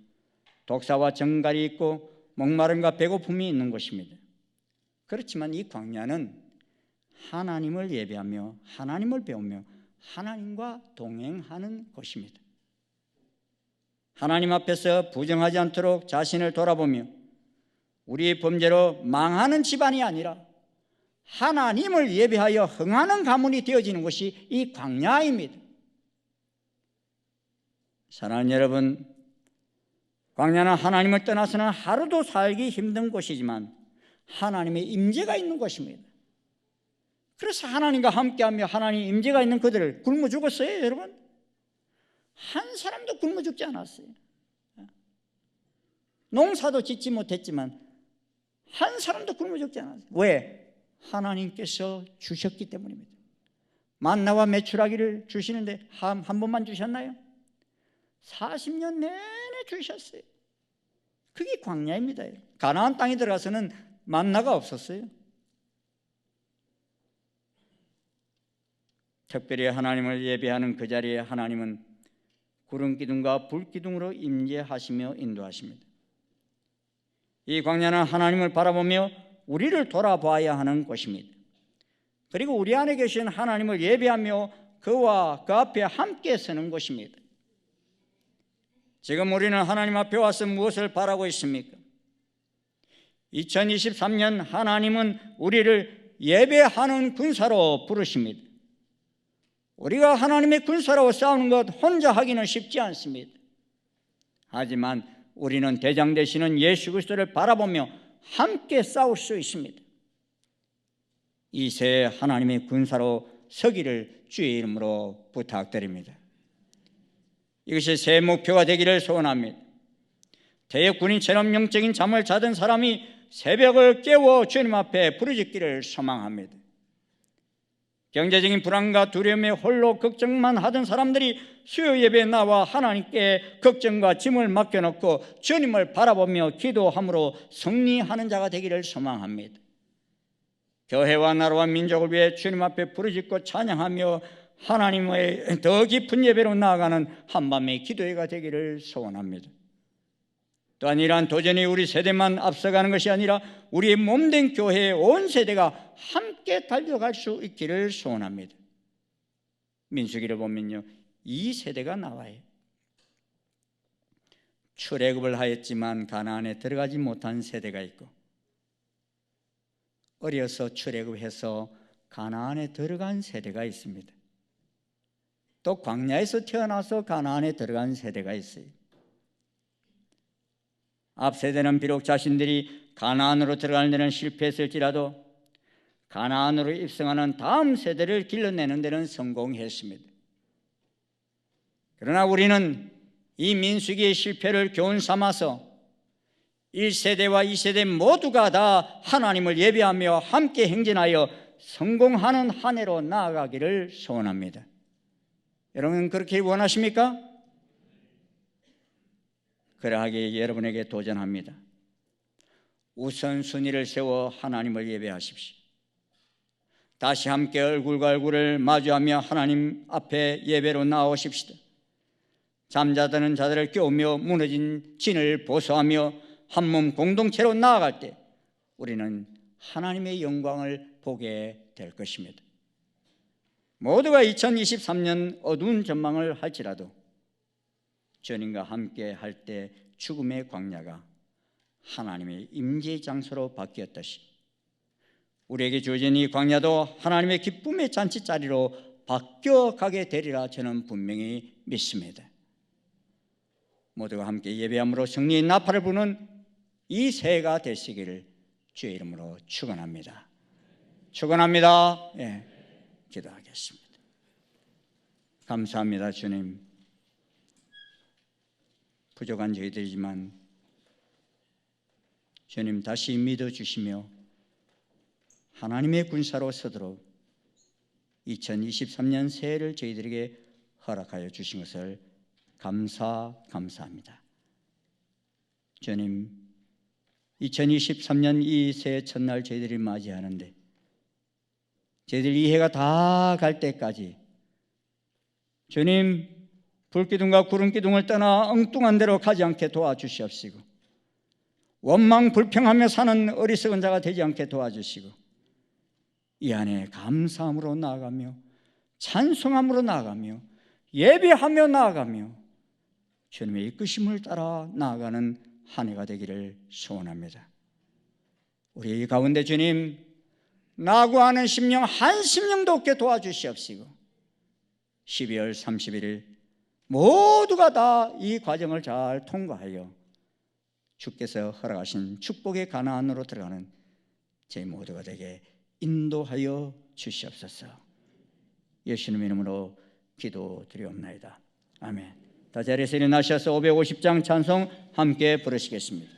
독사와 정갈이 있고 목마름과 배고픔이 있는 곳입니다. 그렇지만 이 광야는 하나님을 예배하며 하나님을 배우며 하나님과 동행하는 곳입니다. 하나님 앞에서 부정하지 않도록 자신을 돌아보며 우리의 범죄로 망하는 집안이 아니라 하나님을 예배하여 흥하는 가문이 되어지는 것이 이 광야입니다. 사랑하는 여러분, 광야는 하나님을 떠나서는 하루도 살기 힘든 곳이지만 하나님의 임재가 있는 곳입니다. 그래서 하나님과 함께하며 하나님 임재가 있는 그들을 굶어 죽었어요, 여러분. 한 사람도 굶어 죽지 않았어요. 농사도 짓지 못했지만 한 사람도 굶어 죽지 않았어요. 왜? 하나님께서 주셨기 때문입니다. 만나와 메추라기를 주시는데 한 번만 주셨나요? 40년 내내 주셨어요. 그게 광야입니다. 가나안 땅에 들어가서는 만나가 없었어요. 특별히 하나님을 예배하는 그 자리에 하나님은 구름 기둥과 불 기둥으로 임재하시며 인도하십니다. 이 광야는 하나님을 바라보며 우리를 돌아봐야 하는 곳입니다. 그리고 우리 안에 계신 하나님을 예배하며 그와 그 앞에 함께 서는 곳입니다. 지금 우리는 하나님 앞에 와서 무엇을 바라고 있습니까? 2023년 하나님은 우리를 예배하는 군사로 부르십니다. 우리가 하나님의 군사로 싸우는 것 혼자 하기는 쉽지 않습니다. 하지만 우리는 대장 되시는 예수 그리스도를 바라보며 함께 싸울 수 있습니다. 이 새해 하나님의 군사로 서기를 주의 이름으로 부탁드립니다. 이것이 새해 목표가 되기를 소원합니다. 대역 군인처럼 영적인 잠을 자던 사람이 새벽을 깨워 주님 앞에 부르짖기를 소망합니다. 경제적인 불안과 두려움에 홀로 걱정만 하던 사람들이 수요 예배에 나와 하나님께 걱정과 짐을 맡겨놓고 주님을 바라보며 기도함으로 승리하는 자가 되기를 소망합니다. 교회와 나라와 민족을 위해 주님 앞에 부르짖고 찬양하며 하나님의 더 깊은 예배로 나아가는 한밤의 기도회가 되기를 소원합니다. 또한 이러한 도전이 우리 세대만 앞서가는 것이 아니라 우리의 몸된 교회의 온 세대가 함께 달려갈 수 있기를 소원합니다. 민수기를 보면요, 이 세대가 나와요. 출애굽을 하였지만 가나안에 들어가지 못한 세대가 있고, 어려서 출애굽해서 가나안에 들어간 세대가 있습니다. 또 광야에서 태어나서 가나안에 들어간 세대가 있어요. 앞 세대는 비록 자신들이 가나안으로 들어가는 데는 실패했을지라도 가나안으로 입성하는 다음 세대를 길러내는 데는 성공했습니다. 그러나 우리는 이 민수기의 실패를 교훈 삼아서 1세대와 2세대 모두가 다 하나님을 예배하며 함께 행진하여 성공하는 한 해로 나아가기를 소원합니다. 여러분 그렇게 원하십니까? 그러하기에 여러분에게 도전합니다. 우선순위를 세워 하나님을 예배하십시오. 다시 함께 얼굴과 얼굴을 마주하며 하나님 앞에 예배로 나오십시다. 잠자드는 자들을 깨우며 무너진 진을 보수하며 한몸 공동체로 나아갈 때 우리는 하나님의 영광을 보게 될 것입니다. 모두가 2023년 어두운 전망을 할지라도 주님과 함께 할 때 죽음의 광야가 하나님의 임재의 장소로 바뀌었듯이 우리에게 주어진 이 광야도 하나님의 기쁨의 잔치자리로 바뀌어가게 되리라 저는 분명히 믿습니다. 모두가 함께 예배함으로 승리의 나팔을 부는 이 새해가 되시기를 주의 이름으로 축원합니다. 축원합니다. 예, 기도하겠습니다. 감사합니다. 주님, 부족한 저희들이지만 주님 다시 믿어주시며 하나님의 군사로 서도록 2023년 새해를 저희들에게 허락하여 주신 것을 감사합니다. 주님, 2023년 이 새해 첫날 저희들이 맞이하는데 저희들 이 해가 다 갈 때까지 주님 불기둥과 구름기둥을 떠나 엉뚱한 데로 가지 않게 도와주시옵시고 원망 불평하며 사는 어리석은 자가 되지 않게 도와주시고 이 안에 감사함으로 나아가며 찬송함으로 나아가며 예배하며 나아가며 주님의 이끄심을 따라 나아가는 한 해가 되기를 소원합니다. 우리 가운데 주님 나구하는 심령 한 심령도 없게 도와주시옵시고 12월 31일 모두가 다 이 과정을 잘 통과하여 주께서 허락하신 축복의 가나안으로 들어가는 저희 모두가 되게 인도하여 주시옵소서. 예수님 이름으로 기도드리옵나이다. 아멘. 다 자리에서 일어나셔서 550장 찬송 함께 부르시겠습니다.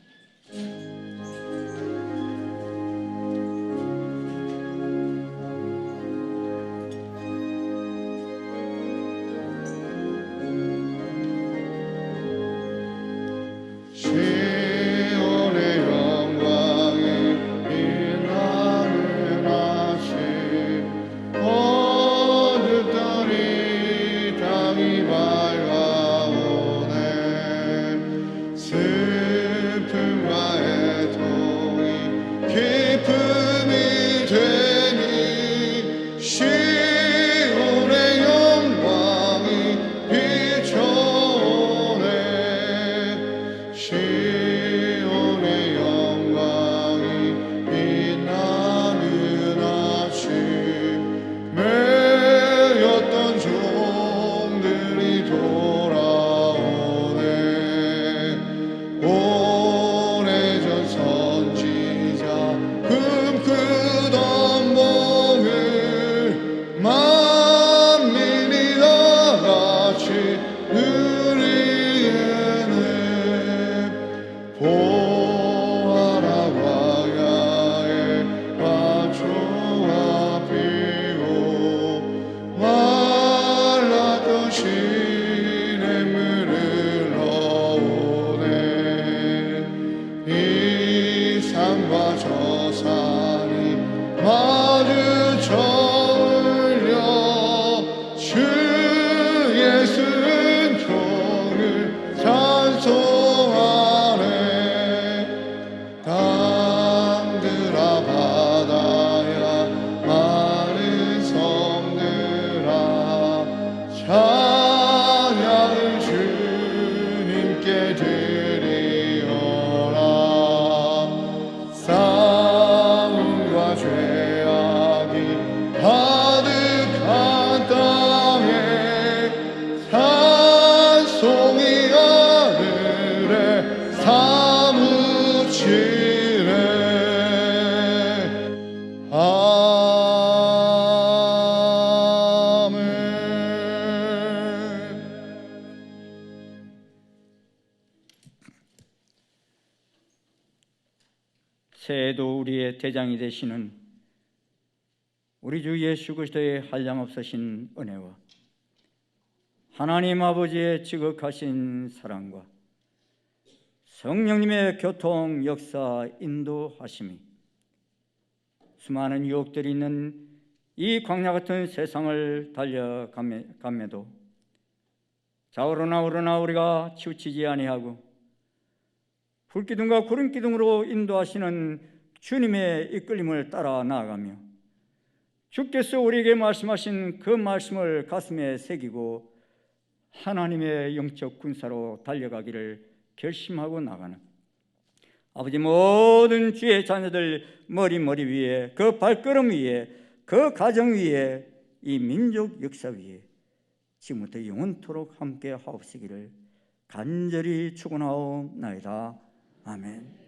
새해도 우리의 대장이 되시는 우리 주 예수 그리스도의 한량없으신 은혜와 하나님 아버지의 지극하신 사랑과 성령님의 교통, 역사, 인도하심이 수많은 유혹들이 있는 이 광야 같은 세상을 달려감에도 좌우로나 우리가 치우치지 아니하고 불기둥과 구름기둥으로 인도하시는 주님의 이끌림을 따라 나아가며 주께서 우리에게 말씀하신 그 말씀을 가슴에 새기고 하나님의 영적 군사로 달려가기를 결심하고 나가는 아버지 모든 주의 자녀들 머리 위에 그 발걸음 위에 그 가정 위에 이 민족 역사 위에 지금부터 영원토록 함께 하옵시기를 간절히 축원하옵나이다. 아멘.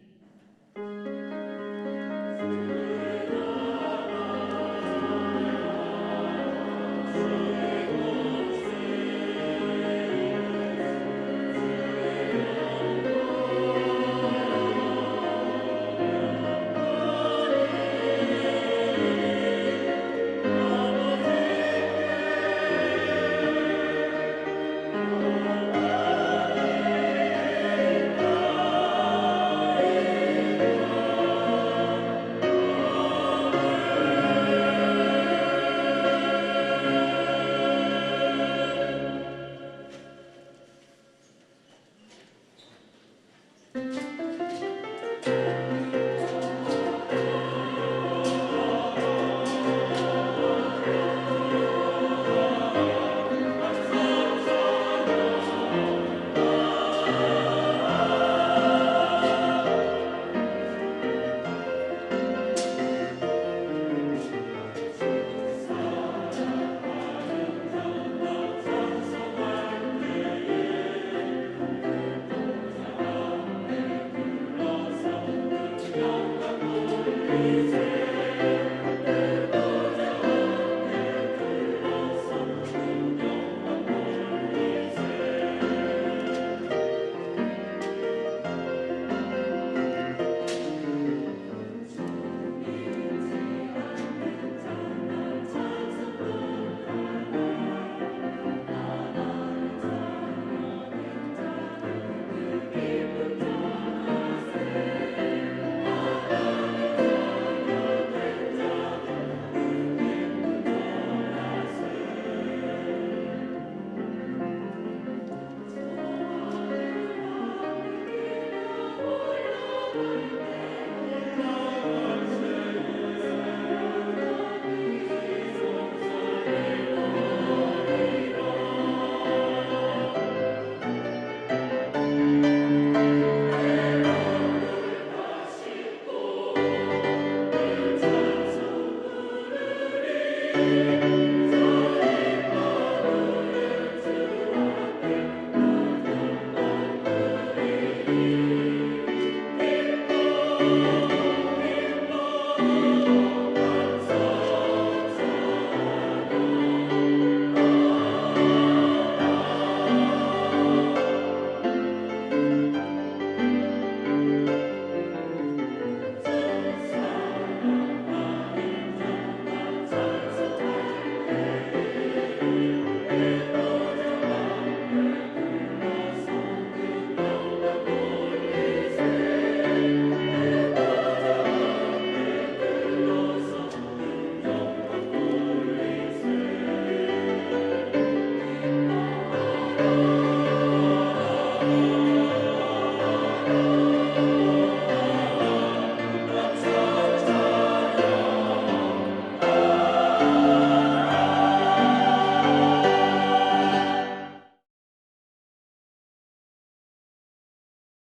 기쁨